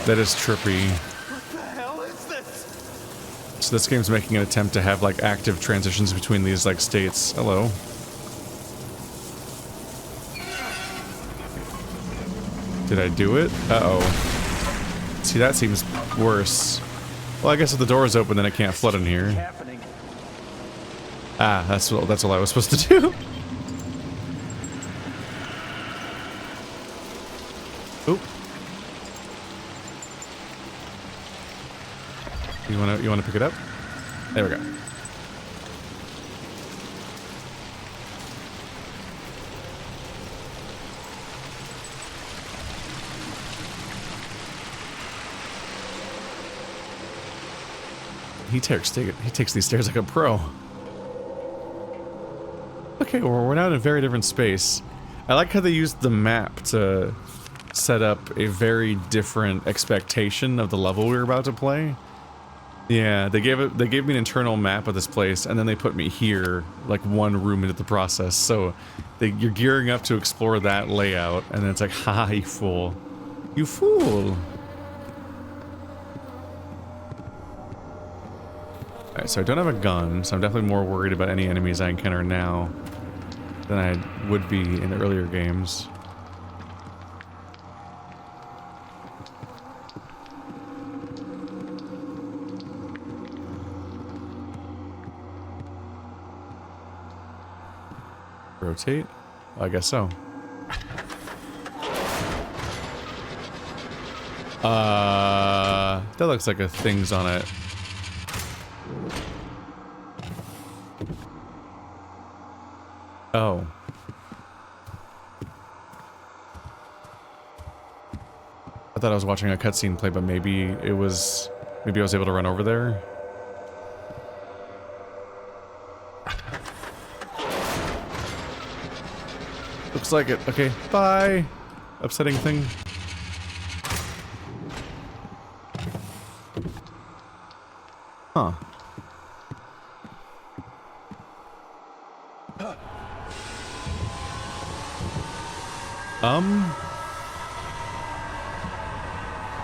That is trippy. What the hell is this? So this game's making an attempt to have like active transitions between these like states. Hello. Did I do it? Uh-oh. See, that seems worse. Well, I guess if the door is open, then it can't flood in here. Ah, that's what I was supposed to do. Oop. You wanna pick it up? There we go. He takes these stairs like a pro. Okay, well, we're now in a very different space. I like how they used the map to set up a very different expectation of the level we were about to play. Yeah, they gave me an internal map of this place, and then they put me here, like one room into the process. So you're gearing up to explore that layout, and then it's like, haha, you fool. You fool. Alright, so I don't have a gun, so I'm definitely more worried about any enemies I encounter now than I would be in earlier games. Rotate? I guess so. That looks like a thing's on it. Oh. I thought I was watching a cutscene play, but maybe it was... Maybe I was able to run over there. Looks like it. Okay, bye. Upsetting thing. Huh.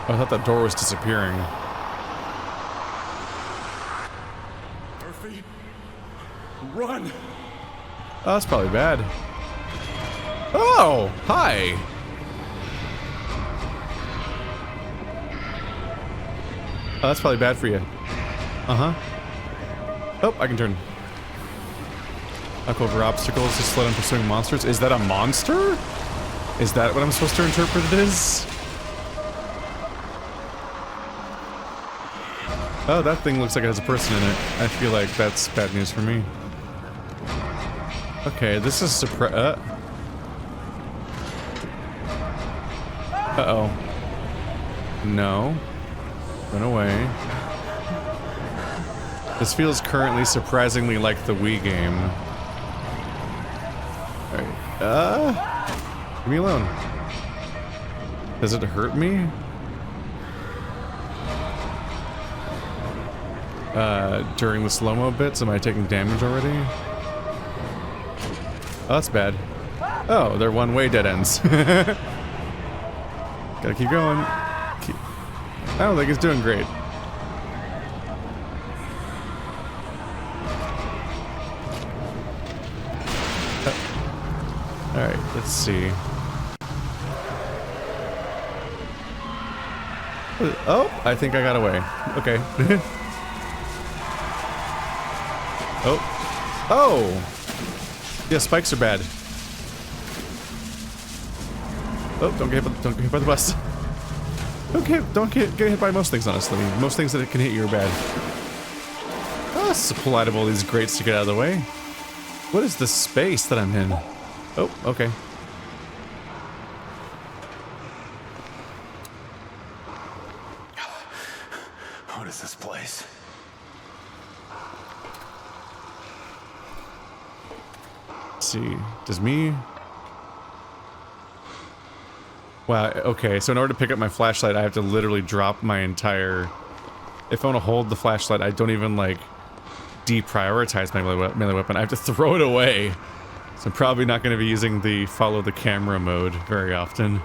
I thought that door was disappearing. Murphy, run! Oh, that's probably bad. Oh, hi. Oh, that's probably bad for you. Uh-huh. Oh, I can turn. Knock over obstacles to slow down pursuing monsters. Is that a monster? Is that what I'm supposed to interpret it as? Oh, that thing looks like it has a person in it. I feel like that's bad news for me. Okay, this is Uh-oh. No. Run away. This feels currently surprisingly like the Wii game. Alright, leave me alone. Does it hurt me? During the slow-mo bits, am I taking damage already? Oh, that's bad. Oh, they're one-way dead ends. Gotta keep going. I don't think it's doing great. Alright, let's see. Oh, I think I got away. Okay. Oh. Oh! Yeah, spikes are bad. Oh, don't get hit by the bus. Don't get hit by most things, honestly. Most things that can hit you are bad. Oh, it's polite of all these grates to get out of the way. What is the space that I'm in? Oh, okay. What is this place? Let's see. Does me... Wow, okay, so in order to pick up my flashlight, I have to literally drop my entire... If I want to hold the flashlight, I don't even, like, deprioritize my melee weapon. I have to throw it away. So I'm probably not going to be using the follow the camera mode very often.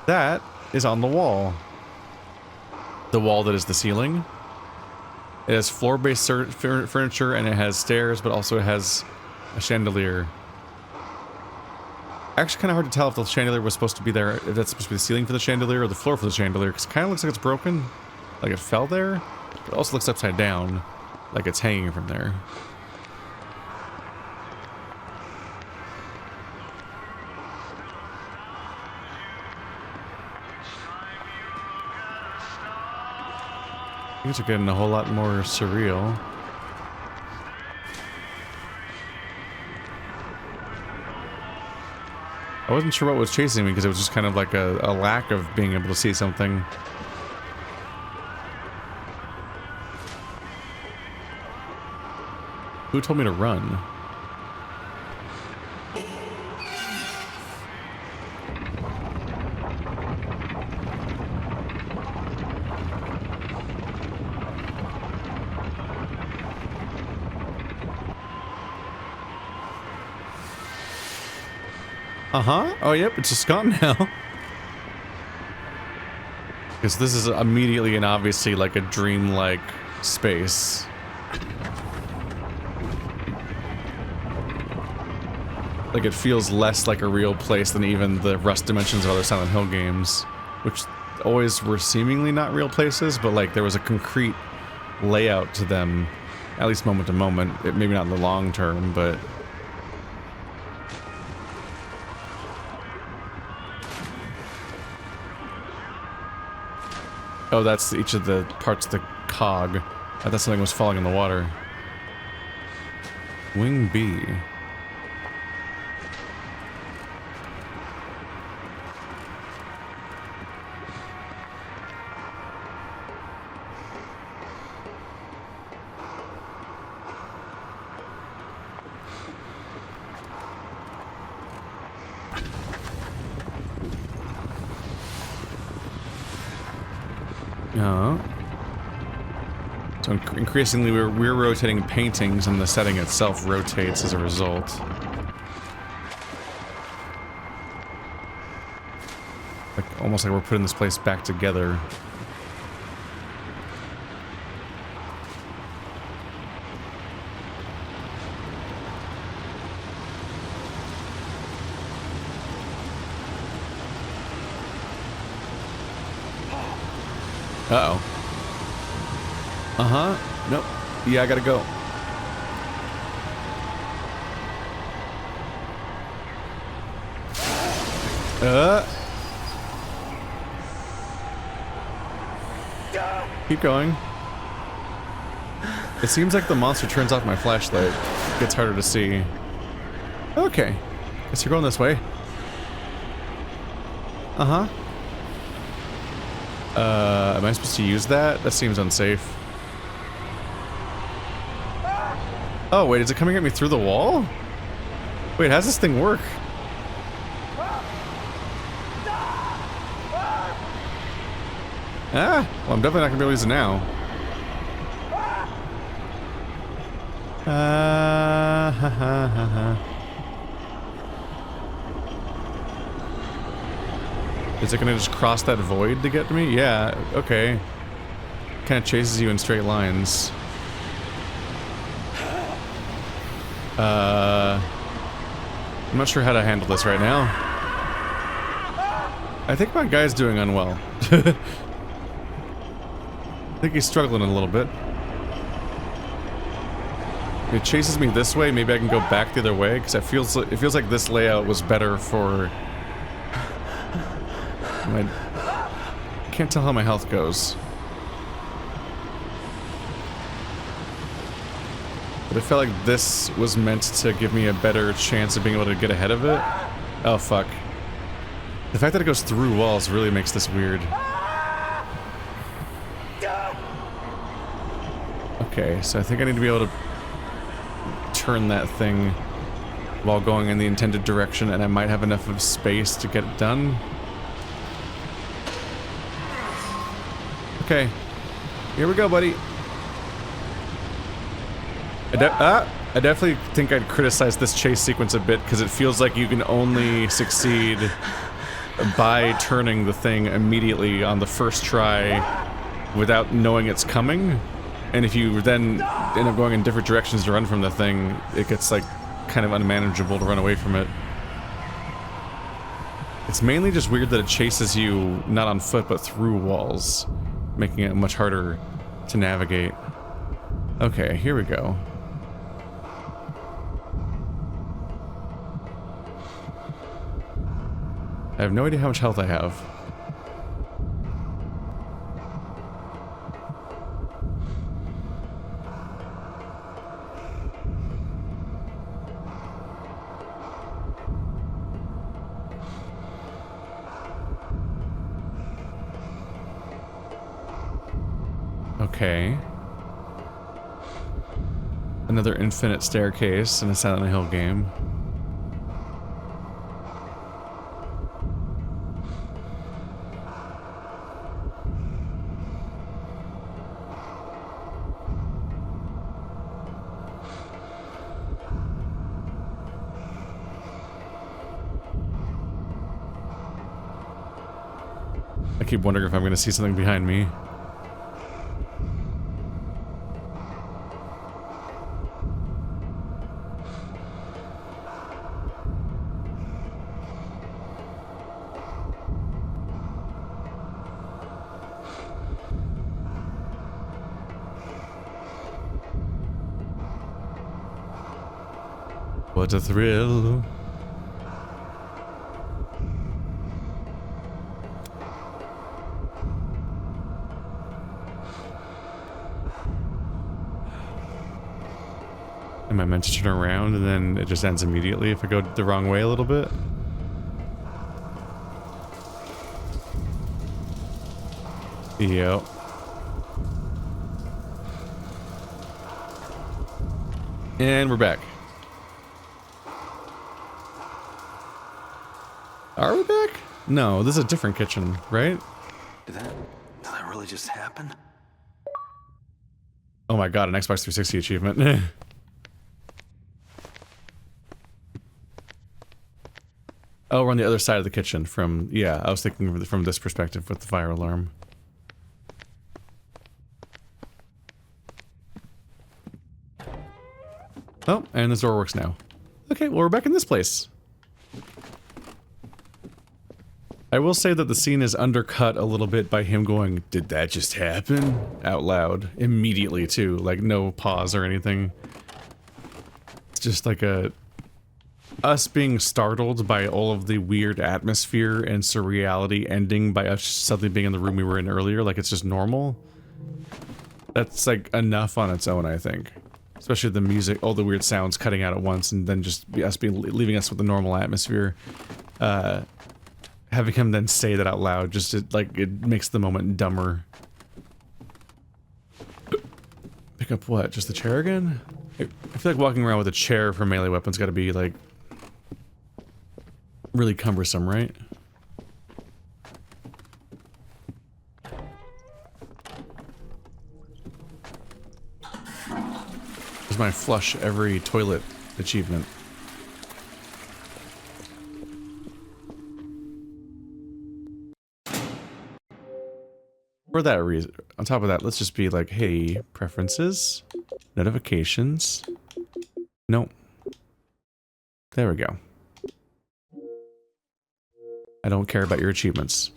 That is on the wall. The wall that is the ceiling. It has floor-based furniture and it has stairs, but also it has a chandelier. Actually, kind of hard to tell if the chandelier was supposed to be there, if that's supposed to be the ceiling for the chandelier or the floor for the chandelier, because it kind of looks like it's broken, like it fell there, but it also looks upside down, like it's hanging from there. Things are getting a whole lot more surreal. I wasn't sure what was chasing me because it was just kind of like a lack of being able to see something. Who told me to run? Uh-huh. Oh, yep, it's just gone now. Because this is immediately and obviously like a dreamlike space. Like it feels less like a real place than even the Rust dimensions of other Silent Hill games, which always were seemingly not real places, but like there was a concrete layout to them, at least moment to moment. Maybe not in the long term, but... Oh, that's each of the parts of the cog. I thought something was falling in the water. Wing B. So increasingly we're rotating paintings and the setting itself rotates as a result. Like almost like we're putting this place back together. Uh-oh. Uh-huh. Nope. Yeah, I gotta go. Keep going. It seems like the monster turns off my flashlight. It gets harder to see. Okay. Guess you're going this way. Uh-huh. Am I supposed to use that? That seems unsafe. Oh, wait, is it coming at me through the wall? Wait, how does this thing work? Ah, well, I'm definitely not gonna be able to use it now. Ha ha ha. Is it gonna just cross that void to get to me? Yeah, okay. Kinda chases you in straight lines. I'm not sure how to handle this right now. I think my guy's doing unwell. I think he's struggling a little bit. It chases me this way, maybe I can go back the other way, because it feels like this layout was better for... I can't tell how my health goes. But I felt like this was meant to give me a better chance of being able to get ahead of it. Oh, fuck. The fact that it goes through walls really makes this weird. Okay, so I think I need to be able to turn that thing while going in the intended direction, and I might have enough of space to get it done. Okay. Here we go, buddy. I definitely think I'd criticize this chase sequence a bit, because it feels like you can only succeed by turning the thing immediately on the first try without knowing it's coming. And if you then end up going in different directions to run from the thing, it gets like kind of unmanageable to run away from it. It's mainly just weird that it chases you not on foot but through walls, making it much harder to navigate. Okay, here we go. I have no idea how much health I have. Okay. Another infinite staircase in a Silent Hill game. I keep wondering if I'm going to see something behind me. What a thrill. Am I meant to turn around and then it just ends immediately if I go the wrong way a little bit? Yep. And we're back. Are we back? No, this is a different kitchen, right? Did that really just happen? Oh my god, an Xbox 360 achievement. Oh, we're on the other side of the kitchen from... Yeah, I was thinking from this perspective with the fire alarm. Oh, and this door works now. Okay, well we're back in this place. I will say that the scene is undercut a little bit by him going, "Did that just happen?" out loud. Immediately, too. Like, no pause or anything. It's just like us being startled by all of the weird atmosphere and surreality ending by us suddenly being in the room we were in earlier. Like, it's just normal. That's, like, enough on its own, I think. Especially the music, all the weird sounds cutting out at once, and then just leaving us with the normal atmosphere. Having him then say that out loud, just it makes the moment dumber. Pick up what? Just the chair again? I feel like walking around with a chair for melee weapons gotta be, like, really cumbersome, right? There's my flush every toilet achievement. For that reason, on top of that, let's just be like, hey, preferences, notifications. Nope. There we go. I don't care about your achievements.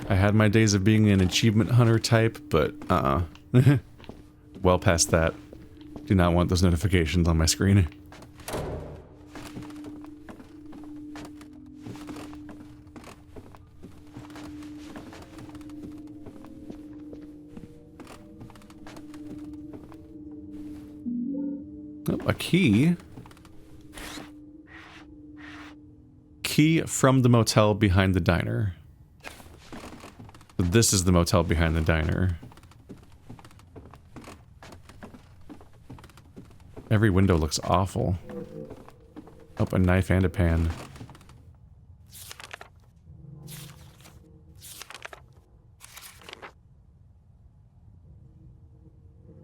I had my days of being an achievement hunter type, but well past that. Do not want those notifications on my screen. Oh, a key. Key from the motel behind the diner. This is the motel behind the diner. Every window looks awful. Oh, a knife and a pan.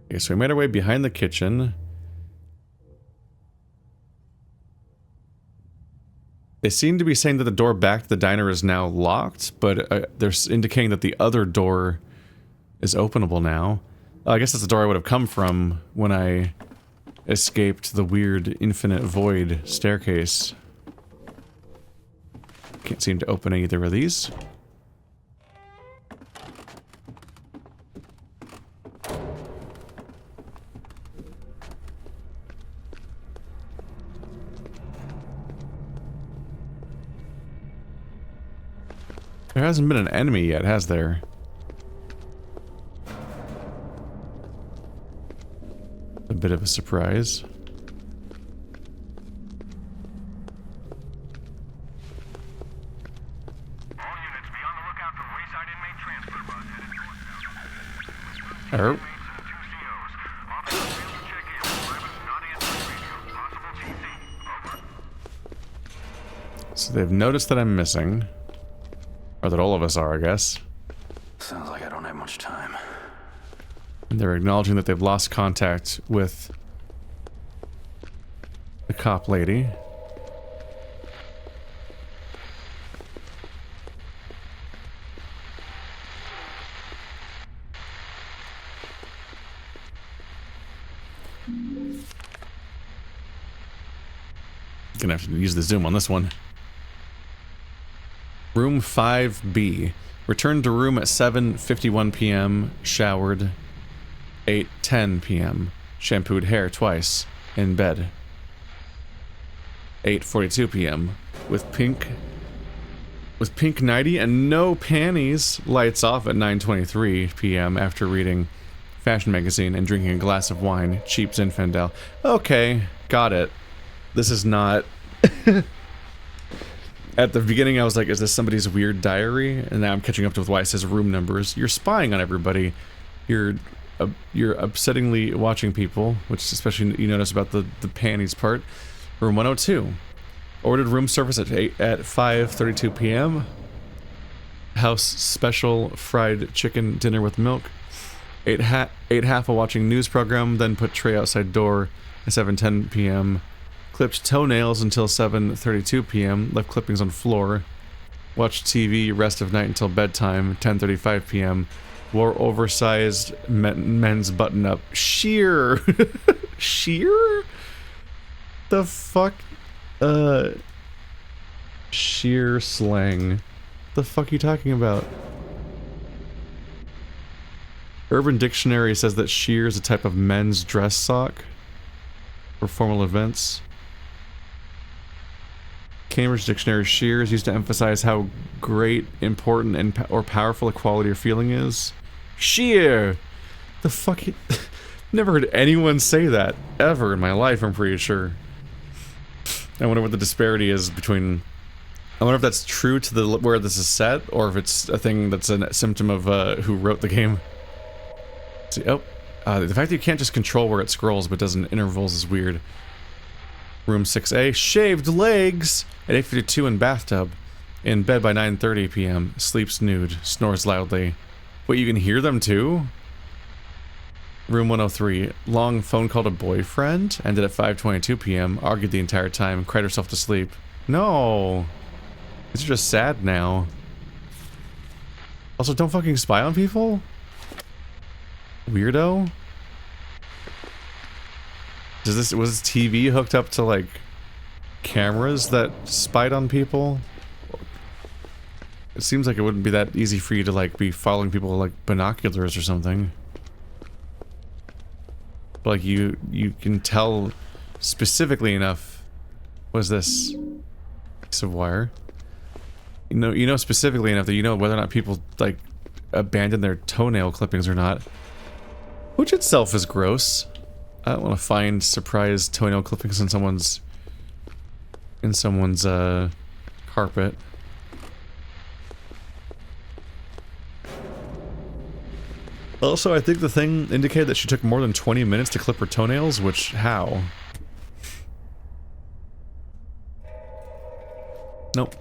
Okay, so we made our way behind the kitchen. They seem to be saying that the door back to the diner is now locked, but they're indicating that the other door is openable now. I guess that's the door I would have come from when I escaped the weird infinite void staircase. Can't seem to open either of these. There hasn't been an enemy yet, has there? A bit of a surprise. Oh. So they've noticed that I'm missing. Or that all of us are, I guess. Sounds like I don't have much time. And they're acknowledging that they've lost contact with the cop lady. Gonna have to use the zoom on this one. Room 5B. Returned to room at 7:51 p.m. Showered. 8:10 p.m. Shampooed hair twice. In bed. 8:42 p.m. With pink nightie and no panties. Lights off at 9:23 p.m. after reading fashion magazine and drinking a glass of wine. Cheap Zinfandel. Okay, got it. This is not... At the beginning I was like, is this somebody's weird diary? And now I'm catching up to why it says room numbers. You're spying on everybody. You're upsettingly watching people, which especially you notice about the panties part. Room 102. Ordered room service at 5:32 p.m. House special fried chicken dinner with milk. Ate half while watching news program, then put tray outside door at 7:10 p.m. Clipped toenails until 7:32 p.m. Left clippings on floor. Watched TV rest of night until bedtime, 10:35 p.m. Wore oversized men's button-up. Sheer! Sheer? The fuck? Sheer slang. The fuck are you talking about? Urban Dictionary says that sheer is a type of men's dress sock for formal events. Cambridge Dictionary, sheer is used to emphasize how great, important, or powerful a quality or feeling is. Sheer! The fuck? Never heard anyone say that ever in my life, I'm pretty sure. I wonder what the disparity is between... I wonder if that's true to the where this is set, or if it's a thing that's a symptom of who wrote the game. See, the fact that you can't just control where it scrolls but does in intervals is weird. Room 6A, shaved legs at 8:52 in bathtub. In bed by 9:30 p.m. Sleeps nude, snores loudly. Wait, you can hear them too? Room 103, long phone call to boyfriend. Ended at 5:22 p.m. Argued the entire time, cried herself to sleep. No! These are just sad now. Also, don't fucking spy on people? Weirdo? Was this TV hooked up to, like, cameras that spied on people? It seems like it wouldn't be that easy for you to, like, be following people with, like, binoculars or something. But, like, you can tell specifically enough. What is this? Piece of wire. You know specifically enough that you know whether or not people, like, abandon their toenail clippings or not. Which itself is gross. I don't want to find surprise toenail clippings in someone's carpet. Also, I think the thing indicated that she took more than 20 minutes to clip her toenails, which, how? Nope.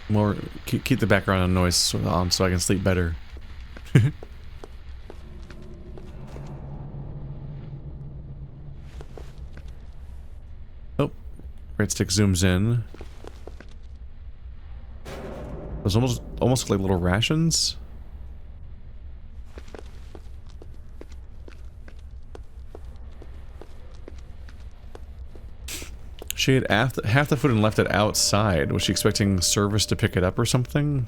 More, keep the background noise on so I can sleep better. Oh, right stick zooms in. There's almost like little rations. She had half the food and left it outside. Was she expecting service to pick it up or something?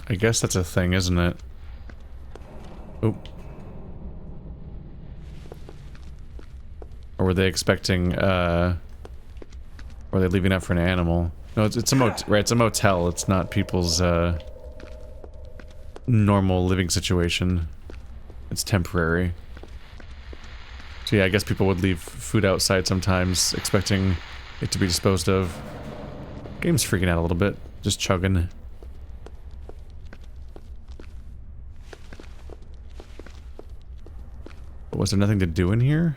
I guess that's a thing, isn't it? Oh. Or were they expecting, or are they leaving out for an animal? No, it's a right, it's a motel. It's not people's, normal living situation. It's temporary. So yeah, I guess people would leave food outside sometimes, expecting it to be disposed of. Game's freaking out a little bit. Just chugging. But was there nothing to do in here?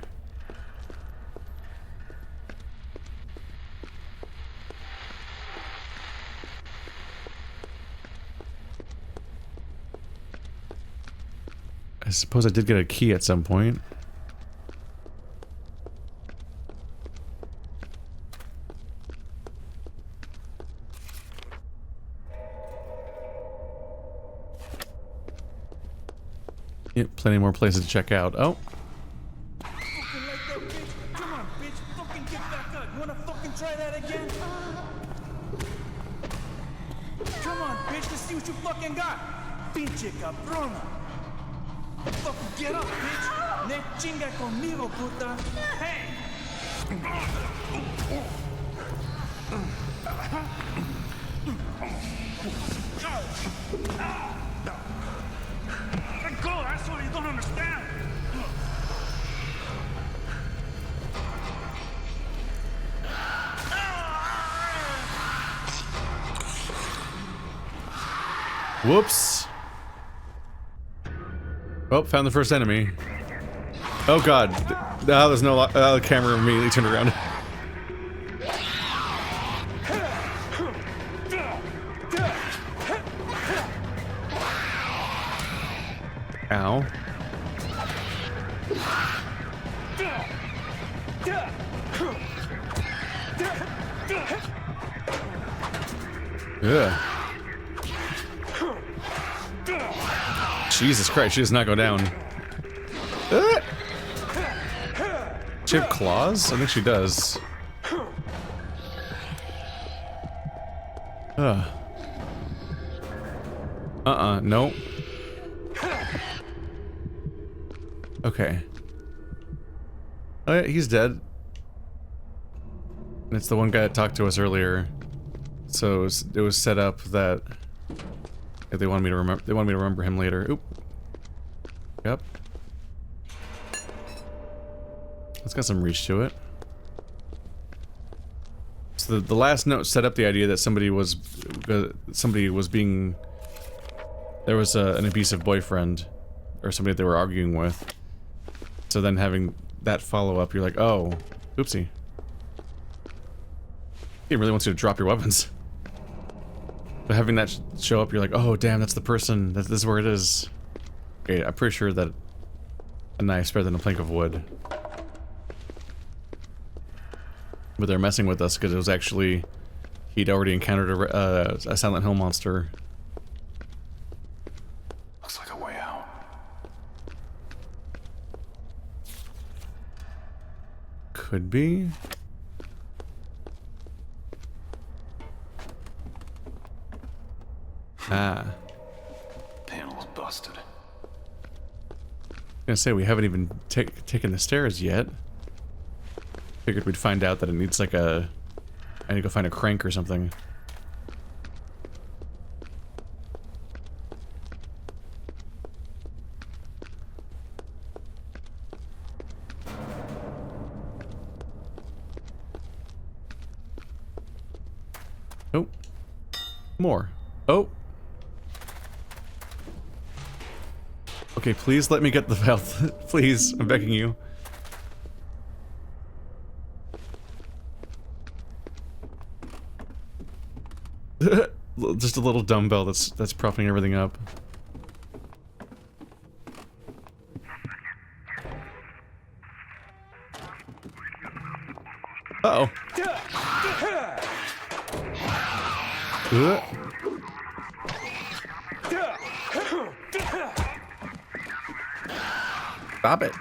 suppose I did get a key at some point. Yep, plenty more places to check out. Oh. Come on, bitch. Fucking get back up. You wanna fucking try that again? Come on, bitch. Let's see what you fucking got. Pinche cabrona. Fucking get up, bitch. Ne chinga conmigo, puta. Hey! Let go, asshole. You don't understand. Whoops. Oh, found the first enemy. Oh god. Oh, there's no the camera immediately turned around. Ow. Ugh. Jesus Christ, she does not go down. She have claws? I think she does. No. Okay. Oh yeah, he's dead. And it's the one guy that talked to us earlier. So it was set up that they wanted me to remember. They wanted me to remember him later. Oop. Yep. It's got some reach to it. So the last note set up the idea that somebody was being. There was an abusive boyfriend, or somebody that they were arguing with. So then having that follow up, you're like, oh, oopsie. He really wants you to drop your weapons. But having that show up, you're like, oh, damn, that's the person. This is where it is. Okay, I'm pretty sure that a knife's better than a plank of wood. But they're messing with us because it was actually... He'd already encountered a Silent Hill monster. Looks like a way out. Could be. Ah. Panel's busted. I was gonna say, we haven't even taken the stairs yet. Figured we'd find out that it needs like a... I need to go find a crank or something. Oh. More. Oh. Okay, please let me get the health. Please, I'm begging you. Just a little dumbbell that's propping everything up. Uh-oh. Stop it.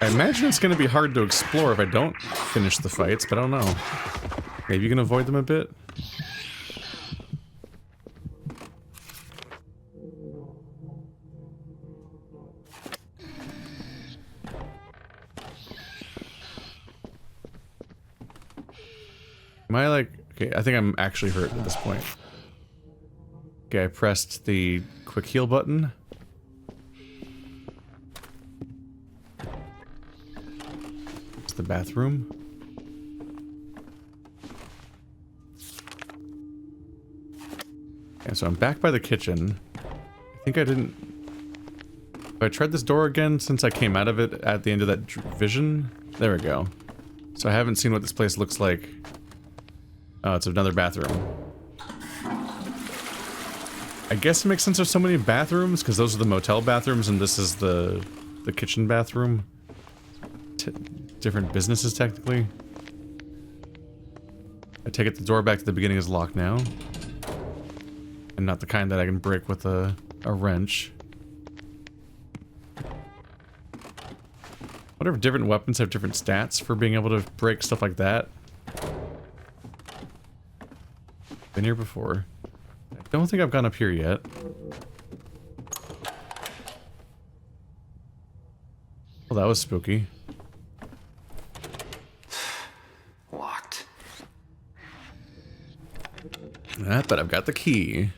I imagine it's going to be hard to explore if I don't finish the fights, but I don't know. Maybe you can avoid them a bit? Am I like... Okay, I think I'm actually hurt at this point. Okay, I pressed the quick heal button. It's the bathroom. Okay, so I'm back by the kitchen. I think I didn't... Have I tried this door again since I came out of it at the end of that vision? There we go. So I haven't seen what this place looks like. Oh, it's another bathroom. I guess it makes sense there's so many bathrooms, because those are the motel bathrooms and this is the kitchen bathroom. Different businesses, technically. I take it the door back to the beginning is locked now. And not the kind that I can break with a wrench. Wonder if different weapons have different stats for being able to break stuff like that. Been here before. I don't think I've gone up here yet. Well, that was spooky. Locked. But I've got the key.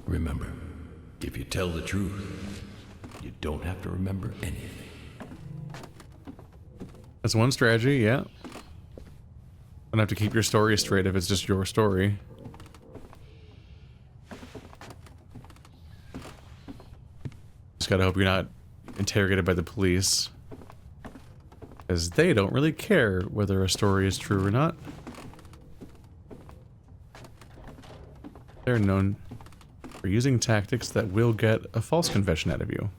Remember, if you tell the truth, you don't have to remember anything. That's one strategy, yeah. Don't have to keep your story straight if it's just your story. Just gotta hope you're not interrogated by the police. Because they don't really care whether a story is true or not. They're known for using tactics that will get a false confession out of you.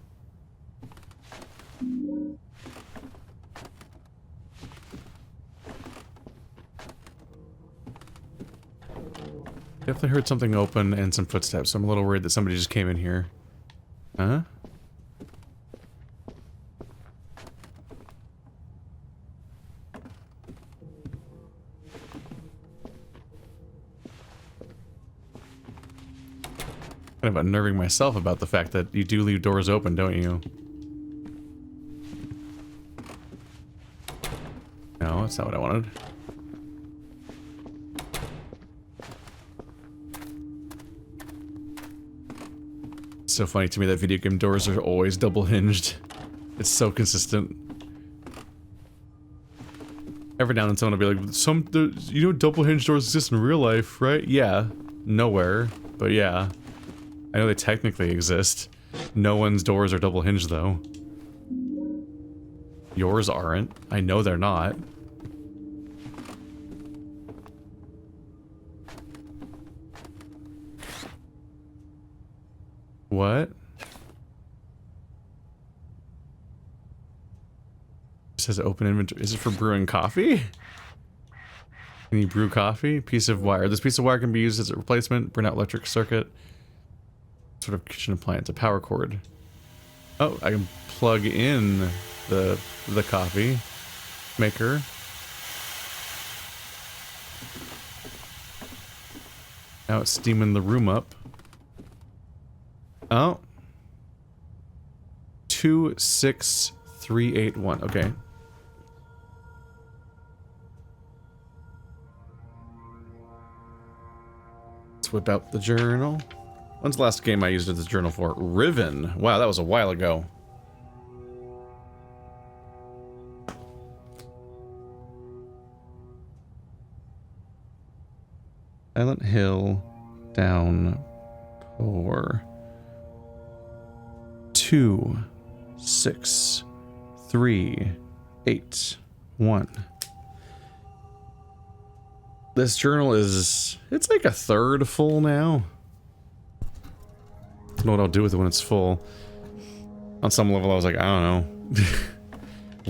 Definitely heard something open and some footsteps, so I'm a little worried that somebody just came in here. Huh? Kind of unnerving myself about the fact that you do leave doors open, don't you? No, that's not what I wanted. It's so funny to me that video game doors are always double hinged. It's so consistent. Every now and then someone will be like, you know double hinge doors exist in real life, right? Yeah. Nowhere. But yeah. I know they technically exist. No one's doors are double hinged though. Yours aren't. I know they're not. What? It says open inventory. Is it for brewing coffee? Can you brew coffee? Piece of wire. This piece of wire can be used as a replacement. Burn out electric circuit. Sort of kitchen appliance. A power cord. Oh, I can plug in the coffee maker. Now it's steaming the room up. Oh. 26381. Okay. Let's whip out the journal. When's the last game I used this journal for? Riven. Wow, that was a while ago. Silent Hill. Downpour. 26381. This journal is, it's like a third full now. I don't know what I'll do with it when it's full. On some level I was like, I don't know.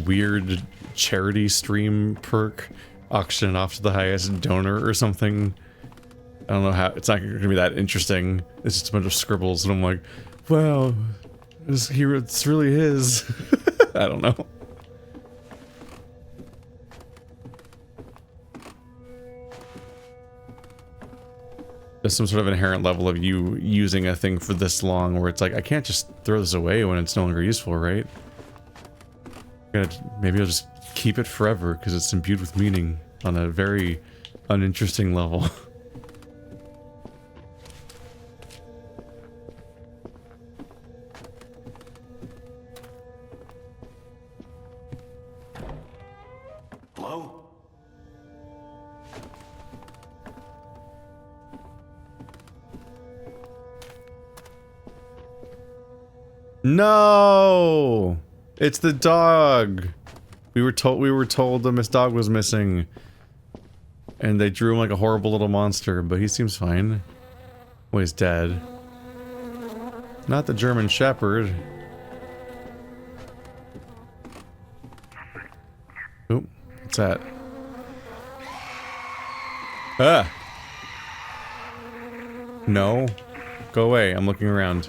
Weird charity stream perk. Auction it off to the highest donor or something. I don't know how, it's not going to be that interesting. It's just a bunch of scribbles and I'm like, wow, it's really his. I don't know. There's some sort of inherent level of you using a thing for this long where it's like, I can't just throw this away when it's no longer useful, right? Maybe I'll just keep it forever because it's imbued with meaning on a very uninteresting level. No! It's the dog! We were told the Miss Dog was missing. And they drew him like a horrible little monster, but he seems fine. Well, he's dead. Not the German Shepherd. Oop, what's that? Ah! No. Go away, I'm looking around.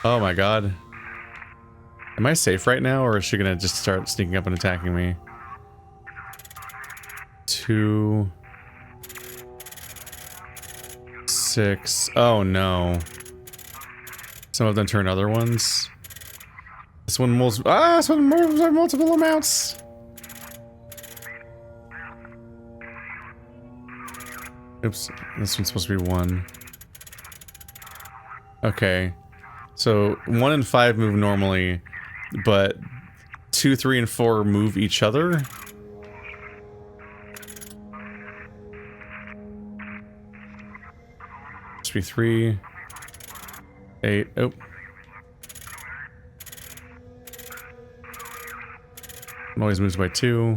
Oh my god. Am I safe right now, or is she gonna just start sneaking up and attacking me? 2... 6... Oh no. Some of them turn other ones. This one moves... Ah! This one moves by multiple amounts! Oops. This one's supposed to be 1. Okay. So 1 and 5 move normally, but 2, 3, and 4 move each other. Must be 3, 8. Oh. Always moves by 2.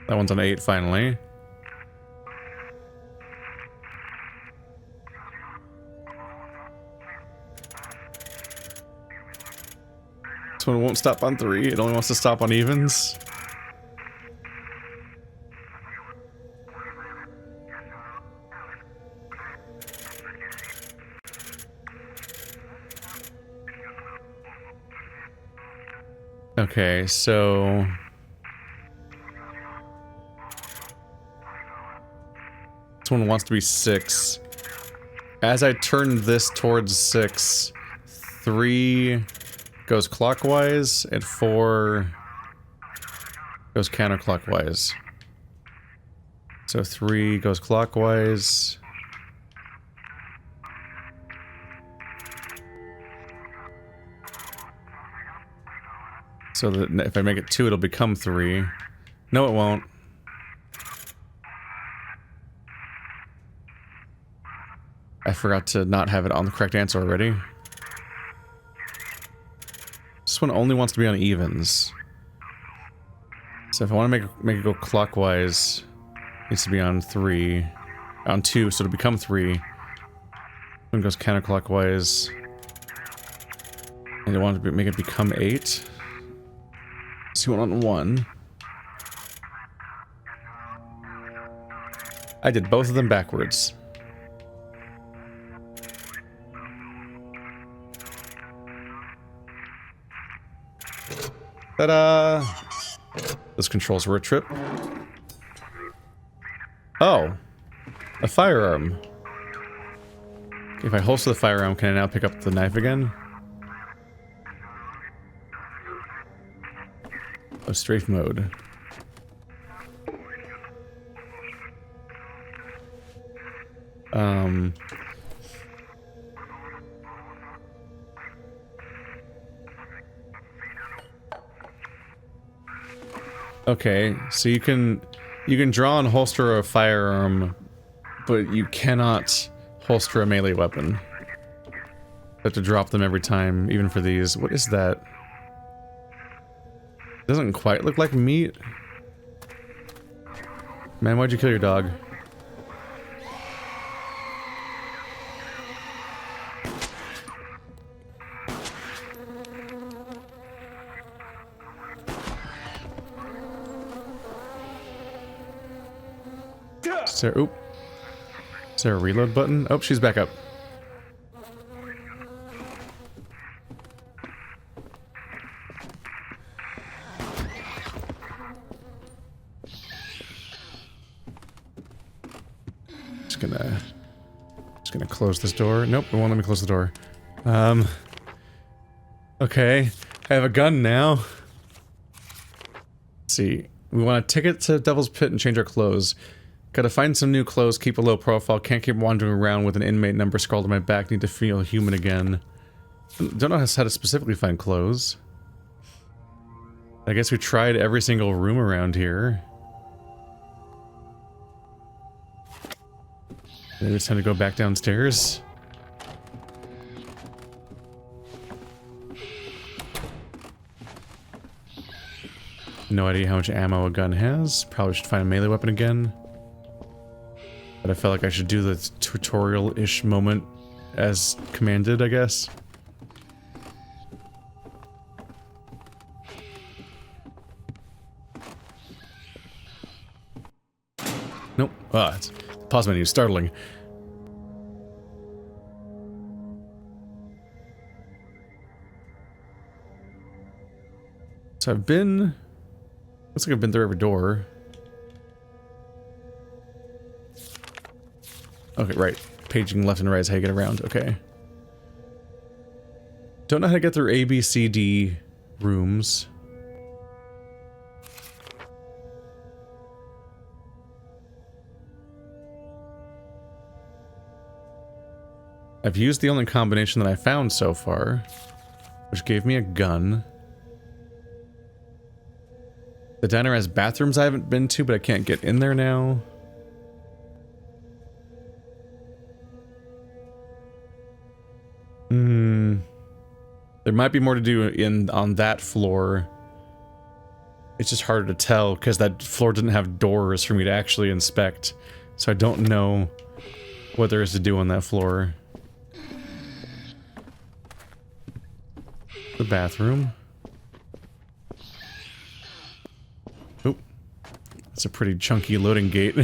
That one's on 8 finally. This one won't stop on 3, it only wants to stop on evens. Okay, so... This one wants to be 6. As I turn this towards 6, 3 goes clockwise and 4 goes counterclockwise. So 3 goes clockwise. So that if I make it 2, it'll become 3. No, it won't. I forgot to not have it on the correct answer already. This one only wants to be on evens. So if I want to make it go clockwise, it needs to be on 3. On 2, so it'll become 3. One goes counterclockwise. And I want to make it become 8. See one on 1. I did both of them backwards. Ta-da! Those controls were a trip. Oh! A firearm. If I holster the firearm, can I now pick up the knife again? Oh, strafe mode. Okay, so you can draw and holster a firearm, but you cannot holster a melee weapon. You have to drop them every time, even for these. What is that? Doesn't quite look like meat. Man, why'd you kill your dog? Is there a reload button? Oh, she's back up. Just gonna close this door. Nope, it won't let me close the door. Okay, I have a gun now. Let's see. We want a ticket to Devil's Pit and change our clothes. Gotta find some new clothes, keep a low profile, can't keep wandering around with an inmate number scrawled on my back, need to feel human again. Don't know how to specifically find clothes. I guess we tried every single room around here. Maybe it's time to go back downstairs. No idea how much ammo a gun has. Probably should find a melee weapon again. But I felt like I should do the tutorial-ish moment as commanded, I guess. Nope. Ah, it's pause menu. Startling. So I've been... Looks like I've been through every door. Okay, right. Paging left and right is how you get around. Okay. Don't know how to get through A, B, C, D rooms. I've used the only combination that I found so far, which gave me a gun. The diner has bathrooms I haven't been to, but I can't get in there now. There might be more to do on that floor. It's just harder to tell because that floor didn't have doors for me to actually inspect. So I don't know what there is to do on that floor. The bathroom. Oh, that's a pretty chunky loading gate.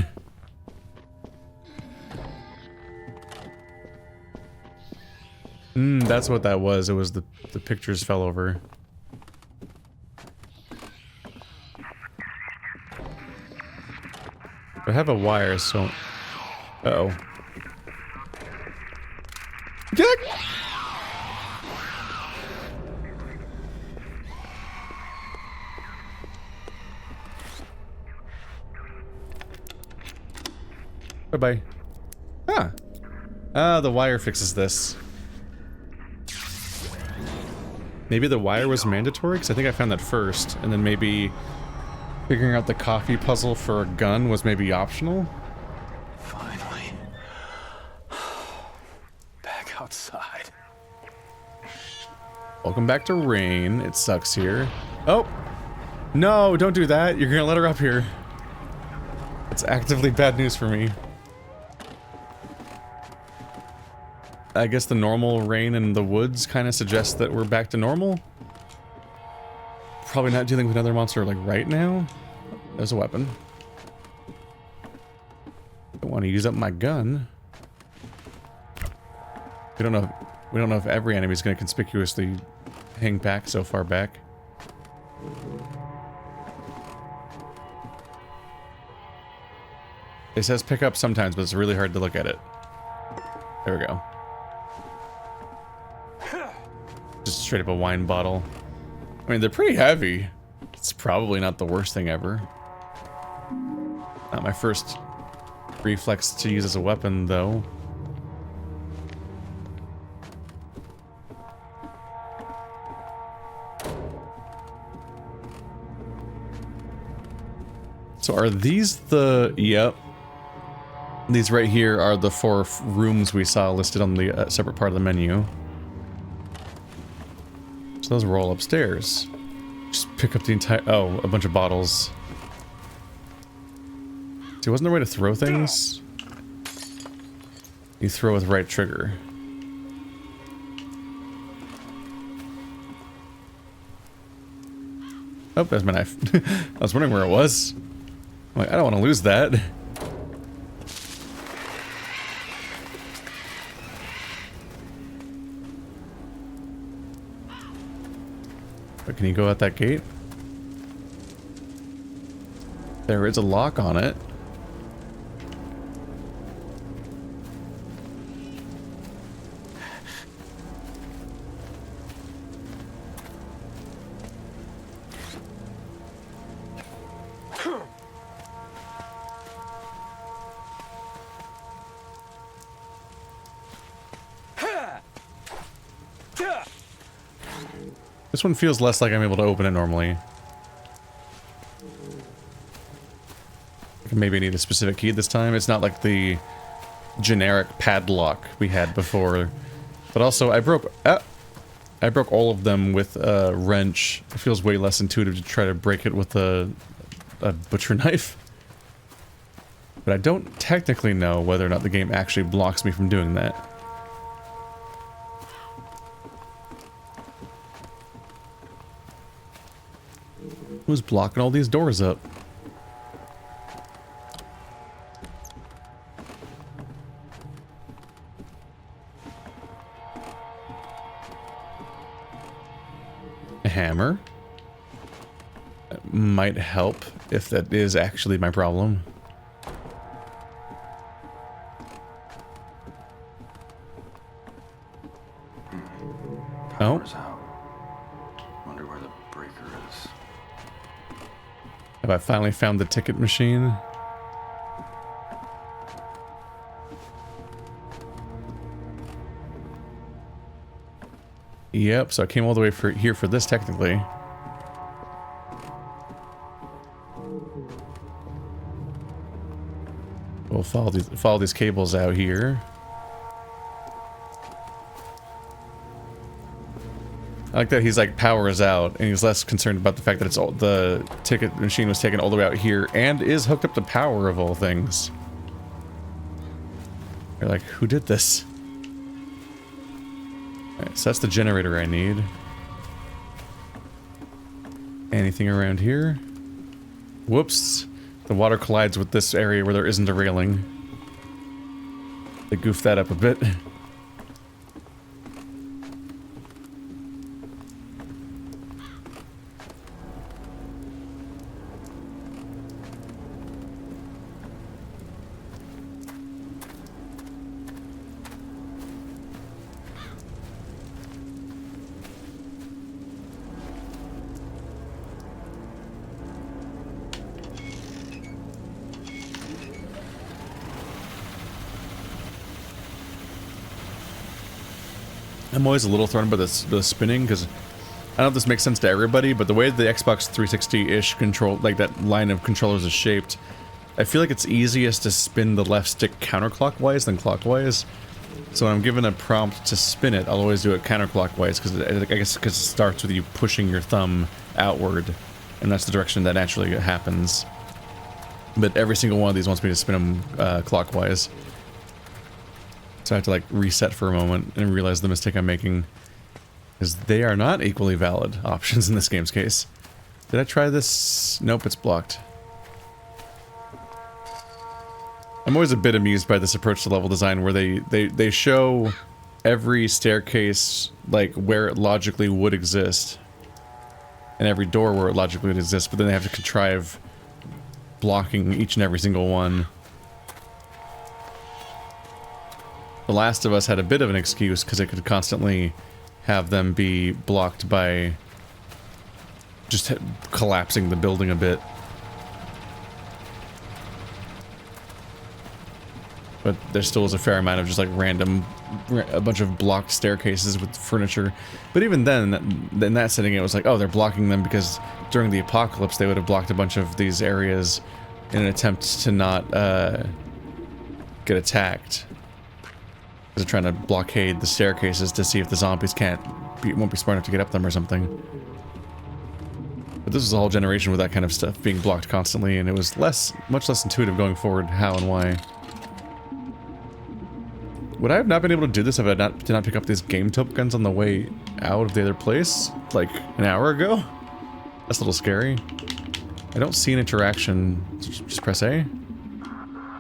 That's what that was. It was the pictures fell over. I have a wire, so... Uh-oh. Get! Bye-bye. Ah, the wire fixes this. Maybe the wire was mandatory, because I think I found that first, and then maybe figuring out the coffee puzzle for a gun was maybe optional? Finally. Back outside. Welcome back to Rain. It sucks here. Oh! No, don't do that. You're gonna let her up here. It's actively bad news for me. I guess the normal rain in the woods kind of suggests that we're back to normal. Probably not dealing with another monster like right now. There's a weapon. Don't want to use up my gun. We don't know if every enemy is going to conspicuously hang back so far back. It says pick up sometimes, but it's really hard to look at it. There we go. Just straight up a wine bottle. I mean, they're pretty heavy. It's probably not the worst thing ever. Not my first reflex to use as a weapon, though. So are these the... Yep. These right here are the 4 rooms we saw listed on the separate part of the menu. So those roll upstairs. Just pick up the entire... Oh, a bunch of bottles. See, wasn't there a way to throw things? You throw with right trigger. Oh, there's my knife. I was wondering where it was. I'm like, I don't want to lose that. But can you go out that gate? There is a lock on it. This one feels less like I'm able to open it normally. Maybe I need a specific key this time. It's not like the generic padlock we had before. But also, I broke all of them with a wrench. It feels way less intuitive to try to break it with a butcher knife. But I don't technically know whether or not the game actually blocks me from doing that. Who's blocking all these doors up? A hammer? That might help if that is actually my problem. Oh. Wonder where the breaker is. Have I finally found the ticket machine? Yep, so I came all the way here for this technically. We'll follow these cables out here. I like that he's like powers out, and he's less concerned about the fact that it's all the ticket machine was taken all the way out here and is hooked up to power of all things. You're like, who did this? Alright, so that's the generator I need. Anything around here? Whoops. The water collides with this area where there isn't a railing. They goofed that up a bit. I'm always a little thrown by the spinning, because I don't know if this makes sense to everybody, but the way the Xbox 360-ish control, like that line of controllers is shaped, I feel like it's easiest to spin the left stick counterclockwise than clockwise. So when I'm given a prompt to spin it, I'll always do it counterclockwise, because I guess because it starts with you pushing your thumb outward, and that's the direction that naturally happens. But every single one of these wants me to spin them clockwise. So I have to like reset for a moment and realize the mistake I'm making, because they are not equally valid options in this game's case. Did I try this? Nope, it's blocked. I'm always a bit amused by this approach to level design where they show every staircase like where it logically would exist, and every door where it logically would exist, but then they have to contrive blocking each and every single one. The Last of Us had a bit of an excuse because it could constantly have them be blocked by just collapsing the building a bit. But there still is a fair amount of just like a bunch of blocked staircases with furniture. But even then, in that setting, it was like, oh, they're blocking them because during the apocalypse they would have blocked a bunch of these areas in an attempt to not get attacked. They're trying to blockade the staircases to see if the zombies won't be smart enough to get up them or something. But this was a whole generation with that kind of stuff being blocked constantly, and it was much less intuitive going forward how and why. Would I have not been able to do this if I did not pick up these game tokens on the way out of the other place, like an hour ago? That's a little scary. I don't see an interaction. Just press A.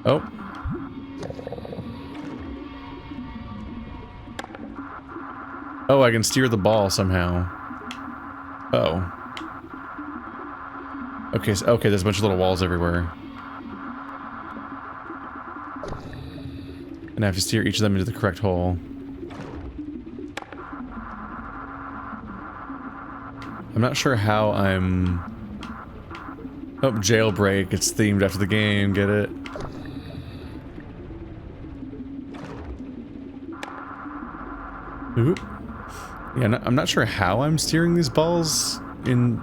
Oh. Oh, I can steer the ball somehow. Uh-oh. Okay, okay, there's a bunch of little walls everywhere. And I have to steer each of them into the correct hole. I'm not sure how I'm... Oh, jailbreak. It's themed after the game. Get it? Oop. Yeah, I'm not sure how I'm steering these balls in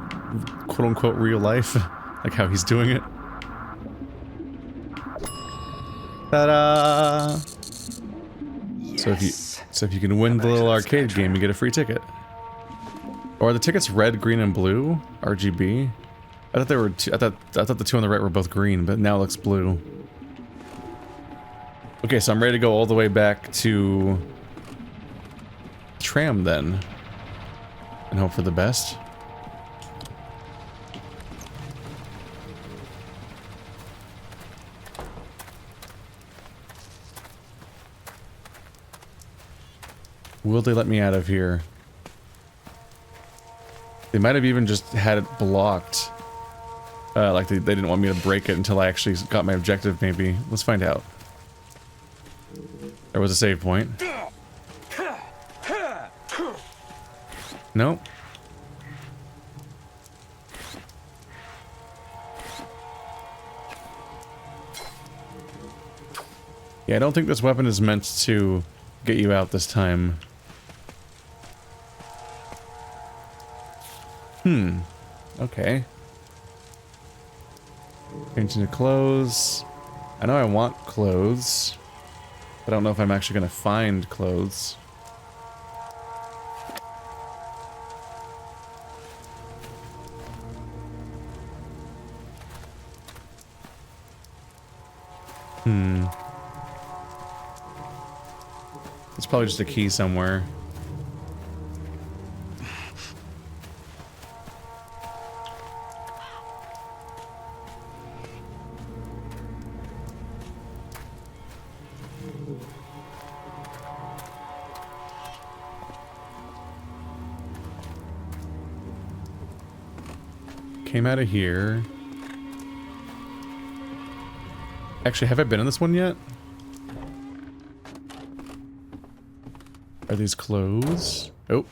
quote-unquote real life. Like how he's doing it. Ta-da! Yes. So if you can win the little arcade game, you get a free ticket. Or are the tickets red, green, and blue? RGB? I thought they were I thought the two on the right were both green, but now it looks blue. Okay, so I'm ready to go all the way back to tram then. And hope for the best. Will they let me out of here? They might have even just had it blocked. Like they didn't want me to break it until I actually got my objective, maybe. Let's find out. There was a save point. Nope. Yeah, I don't think this weapon is meant to get you out this time. Okay. Changing to clothes. I know I want clothes. But I don't know if I'm actually gonna find clothes. It's probably just a key somewhere. Came out of here. Actually, have I been in this one yet? Are these clothes? Oh.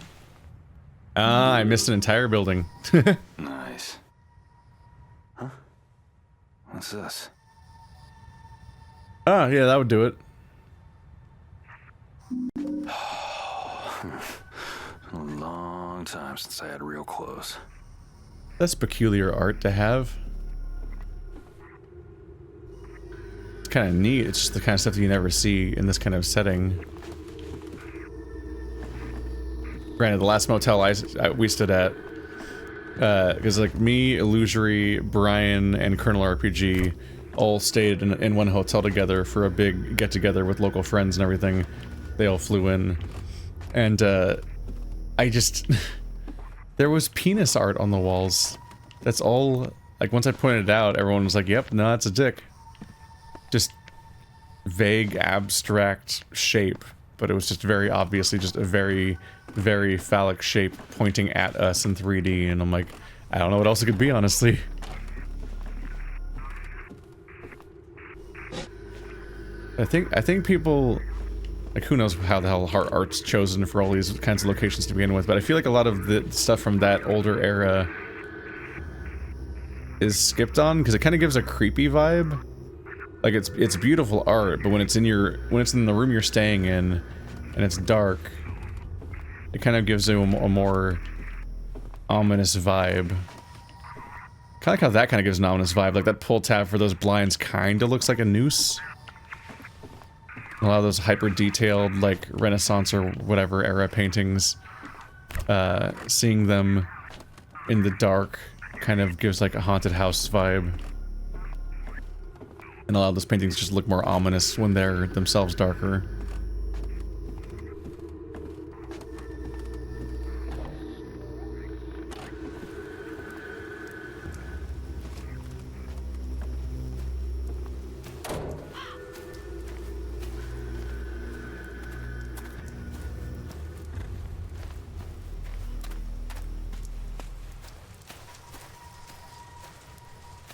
Ah, I missed an entire building. Nice. Huh? What's this? Ah, yeah, that would do it. A long time since I had real clothes. That's peculiar art to have. It's kind of neat. It's just the kind of stuff that you never see in this kind of setting. Granted, the last motel we stood at, because like me, Illusory, Brian, and Colonel RPG all stayed in one hotel together for a big get-together with local friends and everything. They all flew in. And I just... there was penis art on the walls. That's all... Like, once I pointed it out, everyone was like, yep, no, it's a dick. Just vague, abstract shape. But it was just very obviously just a very, very phallic shape pointing at us in 3D. And I'm like, I don't know what else it could be, honestly. I think people... Like, who knows how the hell art's chosen for all these kinds of locations to begin with, but I feel like a lot of the stuff from that older era is skipped on, because it kind of gives a creepy vibe. Like, it's beautiful art, but when it's in the room you're staying in, and it's dark, it kind of gives you a more ominous vibe. Kind of like how that kind of gives an ominous vibe, like that pull tab for those blinds kind of looks like a noose. A lot of those hyper-detailed, like, Renaissance or whatever era paintings, seeing them in the dark kind of gives, like, a haunted house vibe. And a lot of those paintings just look more ominous when they're themselves darker.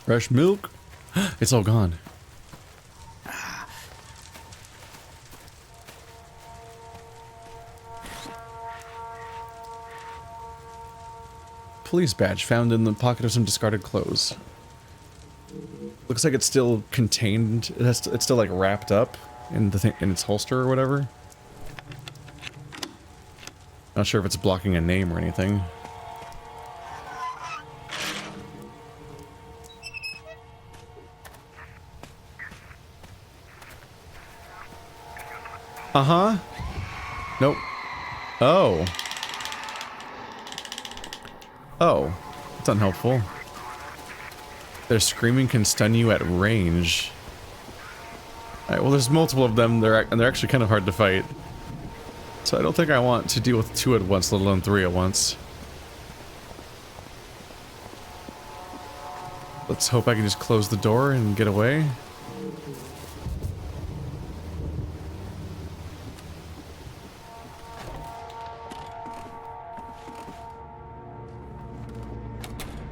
Fresh milk? It's all gone. Police badge found in the pocket of some discarded clothes. Looks like it's still contained. It's still like wrapped up in the thing in its holster or whatever. Not sure if it's blocking a name or anything. Uh-huh. Nope. Oh. Oh. That's unhelpful. Their screaming can stun you at range. Alright, well there's multiple of them, and they're actually kind of hard to fight. So I don't think I want to deal with 2 at once, let alone 3 at once. Let's hope I can just close the door and get away.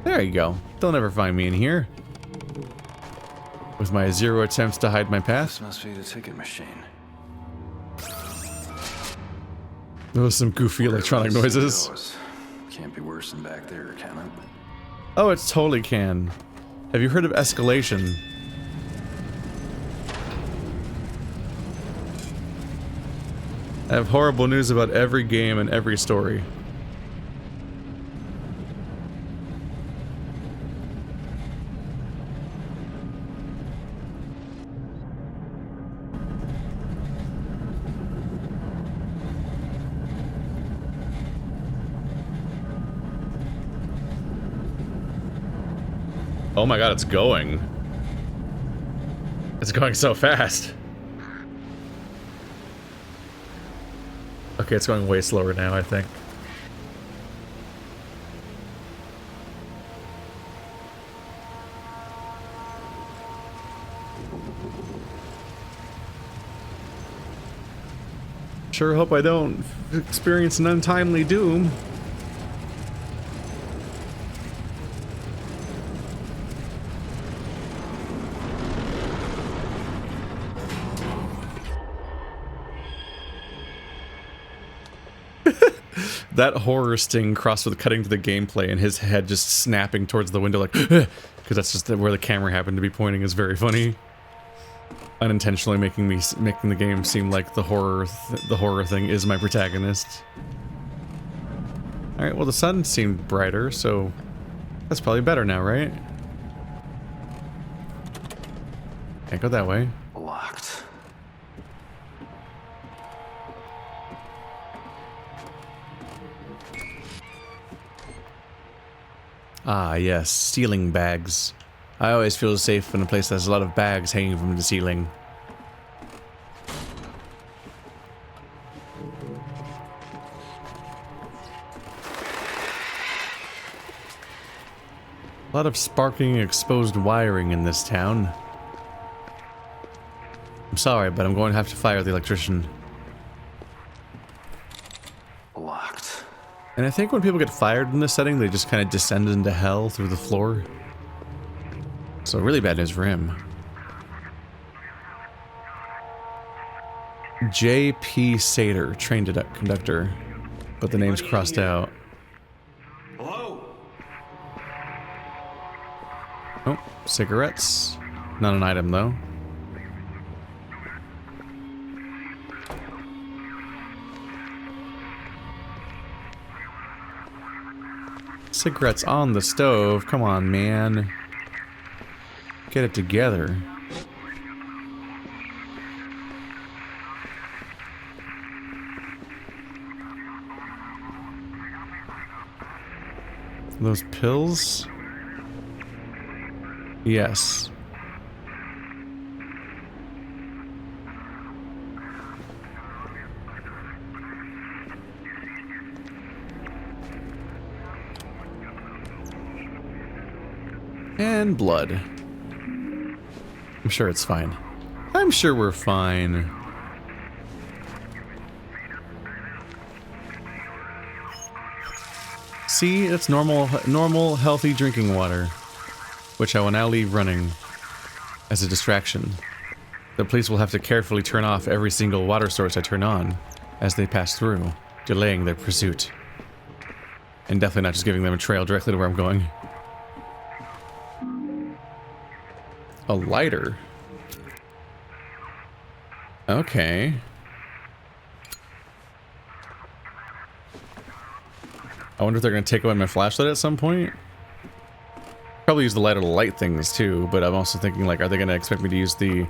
There you go. They'll never find me in here. With my 0 attempts to hide my path. This must be the ticket machine. Those some goofy electronic noises. Can't be worse than back there, can it? Oh, it totally can. Have you heard of escalation? I have horrible news about every game and every story. Oh my god, it's going. It's going so fast. Okay, it's going way slower now, I think. Sure hope I don't experience an untimely doom. That horror sting crossed with cutting to the gameplay and his head just snapping towards the window like, because that's just where the camera happened to be pointing is very funny. Unintentionally making the game seem like the horror thing is my protagonist. All right, well the sun seemed brighter, so that's probably better now, right? Can't go that way. Locked. Ah, yes, ceiling bags. I always feel safe in a place that has a lot of bags hanging from the ceiling. A lot of sparking exposed wiring in this town. I'm sorry, but I'm going to have to fire the electrician. Locked. And I think when people get fired in this setting, they just kind of descend into hell through the floor. So really bad news for him. J.P. Sater, train conductor. But the name's crossed out. Hello? Oh, cigarettes. Not an item, though. Cigarettes on the stove. Come on, man. Get it together. Those pills? Yes. And blood. I'm sure it's fine. I'm sure we're fine. See, it's normal, healthy drinking water, which I will now leave running as a distraction. The police will have to carefully turn off every single water source I turn on as they pass through, delaying their pursuit. And definitely not just giving them a trail directly to where I'm going. A lighter. Okay. I wonder if they're going to take away my flashlight at some point. Probably use the ladder to light things too, but I'm also thinking, like, are they going to expect me to use the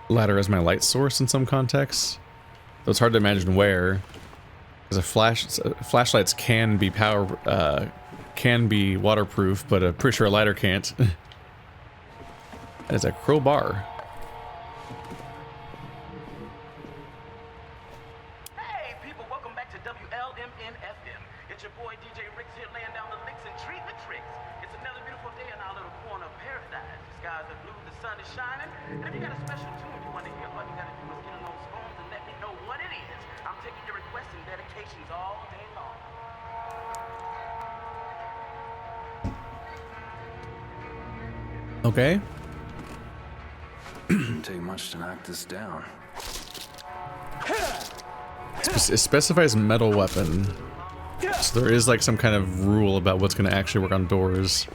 ladder as my light source in some contexts? Though it's hard to imagine where, because flashlights can be waterproof, but I'm pretty sure a lighter can't. That is a crowbar. Hey, people, welcome back to WLMN-FM. It's your boy DJ Riggs here laying down the licks and treating the tricks. It's another beautiful day in our little corner of paradise. The skies are blue, the sun is shining. And if you got a special tune you want to hear, all you got to do is get on those phones and let me know what it is. I'm taking your requests and dedications all day long. Okay. Didn't take much to knock this down. It specifies metal weapon. So there is like some kind of rule about what's going to actually work on doors.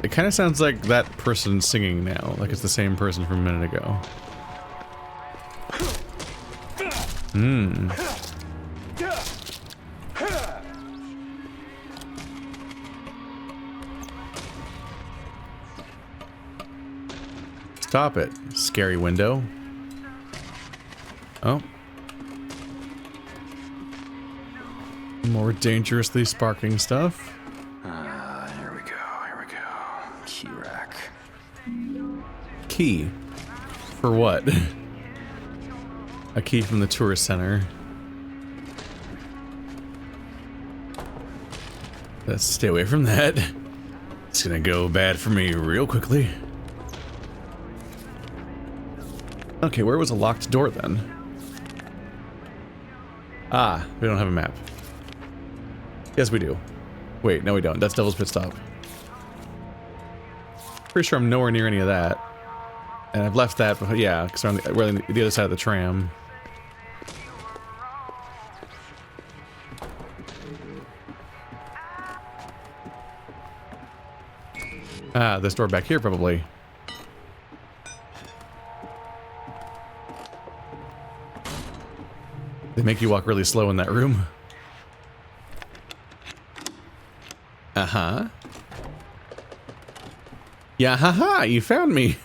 It kind of sounds like that person singing now, like it's the same person from a minute ago. Stop it, scary window. Oh. More dangerously sparking stuff. Here we go, here we go. Key rack. Key? For what? A key from the tourist center. Let's stay away from that. It's gonna go bad for me real quickly. Okay, where was a locked door then? Ah, we don't have a map. Yes, we do. Wait, no we don't. That's Devil's Pit Stop. Pretty sure I'm nowhere near any of that. And I've left that, but yeah, because we're on the other side of the tram. Ah, this door back here probably. They make you walk really slow in that room. Uh-huh. Yeah, haha, you found me.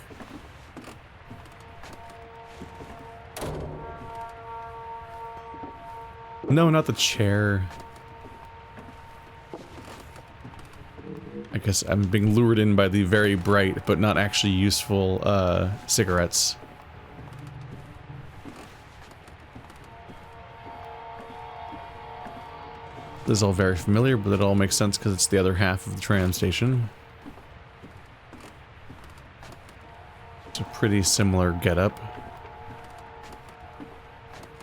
No, not the chair. I guess I'm being lured in by the very bright, but not actually useful, cigarettes. This is all very familiar, but it all makes sense because it's the other half of the tram station. It's a pretty similar getup.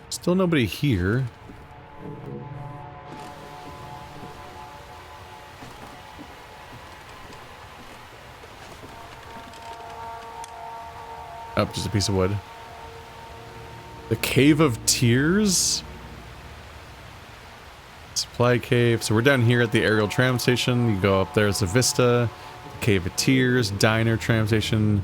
Still nobody here. Oh, just a piece of wood. The Cave of Tears? Supply cave. So we're down here at the aerial tram station. You go up there, it's a vista. Cave of Tears, diner, tram station.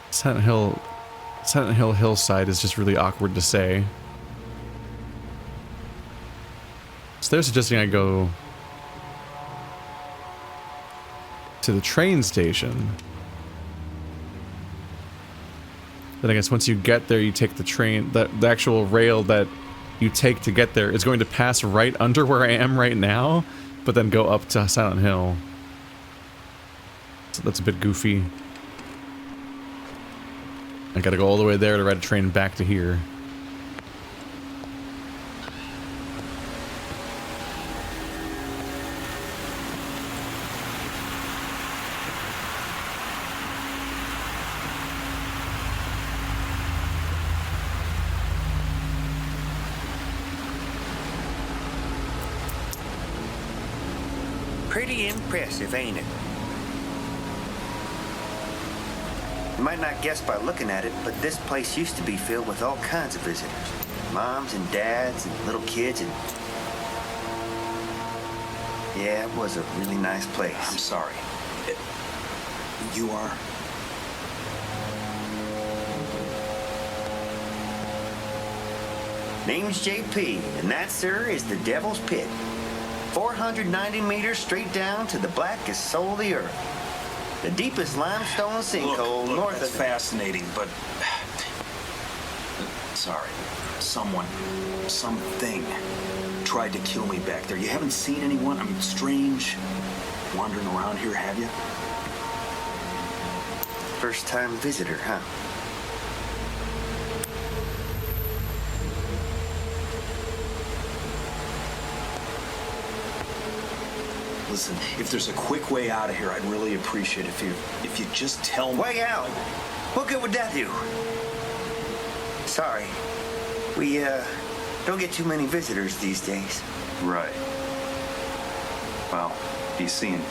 Silent Hill hillside is just really awkward to say. So they're suggesting I go to the train station. Then I guess once you get there, you take the train, the actual rail that you take to get there is going to pass right under where I am right now, but then go up to Silent Hill. So that's a bit goofy. I gotta go all the way there to ride a train back to here. Pretty impressive, ain't it? You might not guess by looking at it, but this place used to be filled with all kinds of visitors. Moms and dads and little kids and... Yeah, it was a really nice place. I'm sorry. You are? Name's JP, and that, sir, is the Devil's Pit. 490 meters straight down to the blackest soul of the earth. The deepest limestone sinkhole north that's of... fascinating, but... Sorry. Someone, something tried to kill me back there. You haven't seen anyone, I mean, strange, wandering around here, have you? First-time visitor, huh? Listen, if there's a quick way out of here, I'd really appreciate it if you just tell me. Way out? What good would that do? Sorry. We, don't get too many visitors these days. Right. Well, be seeing.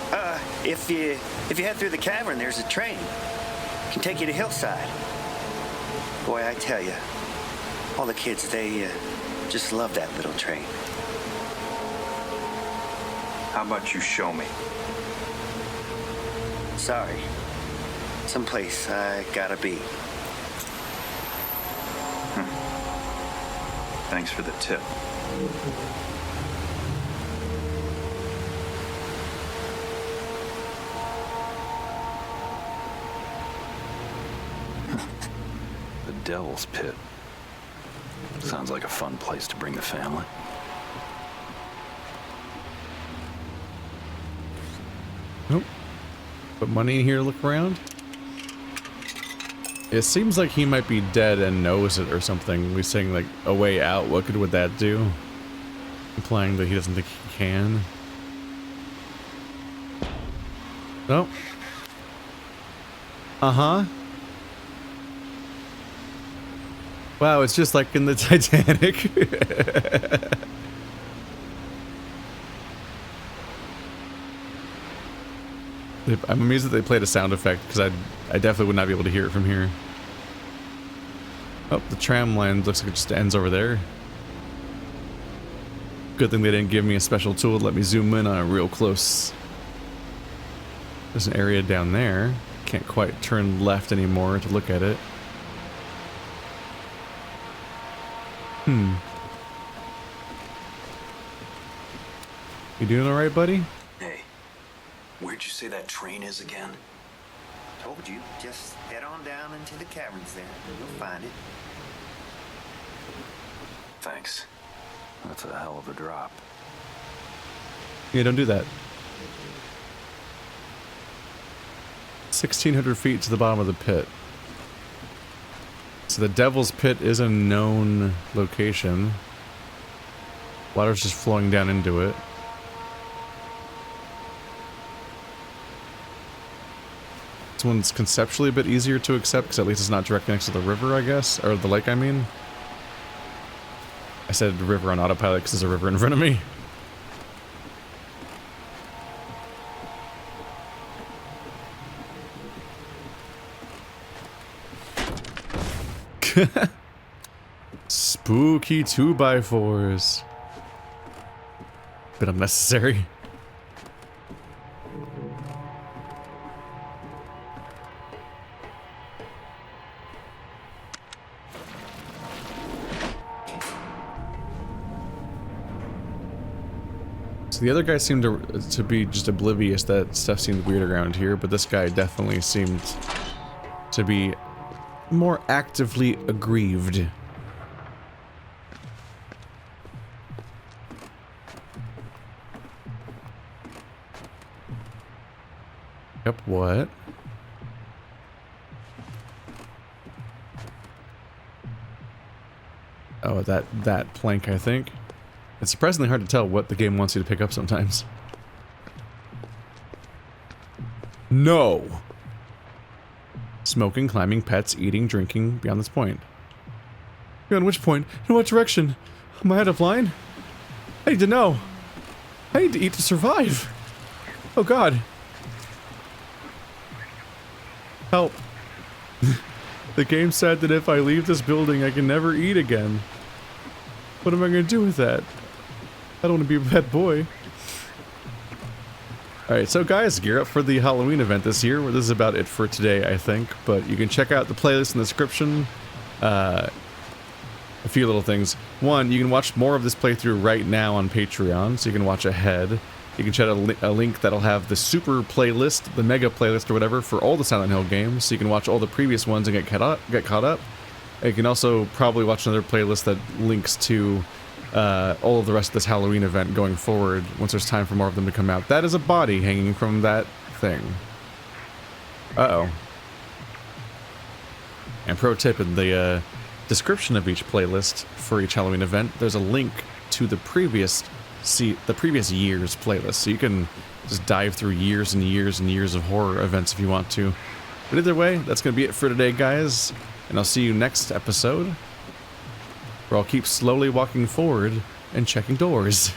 If you head through the cavern, there's a train. Can take you to Hillside. Boy, I tell you, all the kids, they, just love that little train. How about you show me? Sorry. Someplace I gotta be. Thanks for the tip. The Devil's Pit. Sounds like a fun place to bring the family. Nope. Put money in here to look around. It seems like he might be dead and knows it or something. We're saying like a way out. What good would that do? Implying that he doesn't think he can. Nope. Uh-huh. Wow, it's just like in the Titanic. I'm amazed that they played a sound effect, because I definitely would not be able to hear it from here. Oh, the tram line looks like it just ends over there. Good thing they didn't give me a special tool to let me zoom in on it real close. There's an area down there. Can't quite turn left anymore to look at it. You doing alright, buddy? Hey, where'd you say that train is again? Told you, just head on down into the caverns there. You'll find it. Thanks. That's a hell of a drop. Yeah, don't do that. 1,600 feet to the bottom of the pit. So the Devil's Pit is a known location. Water's just flowing down into it. This one's conceptually a bit easier to accept because at least it's not directly next to the river, I guess. Or the lake, I mean. I said river on autopilot because there's a river in front of me. Spooky 2x4s. Bit unnecessary. So the other guy seemed to be just oblivious that stuff seemed weird around here, but this guy definitely seemed to be more actively aggrieved. Yep, what? Oh, that plank, I think. It's surprisingly hard to tell what the game wants you to pick up sometimes. No! Smoking, climbing, pets, eating, drinking, beyond this point. Beyond which point? In what direction? Am I out of line? I need to know. I need to eat to survive. Oh god. Help. The game said that if I leave this building, I can never eat again. What am I going to do with that? I don't want to be a bad boy. Alright, so guys, gear up for the Halloween event this year. This is about it for today, I think. But you can check out the playlist in the description. A few little things. One, you can watch more of this playthrough right now on Patreon, so you can watch ahead. You can check a link that'll have the super playlist, the mega playlist or whatever, for all the Silent Hill games, so you can watch all the previous ones and get caught up. You can also probably watch another playlist that links to all of the rest of this Halloween event going forward, once there's time for more of them to come out. That is a body hanging from that thing. Uh-oh. And pro tip, in the description of each playlist for each Halloween event, there's a link to the previous year's playlist, so you can just dive through years and years and years of horror events if you want to. But either way, that's going to be it for today, guys, and I'll see you next episode, where I'll keep slowly walking forward and checking doors.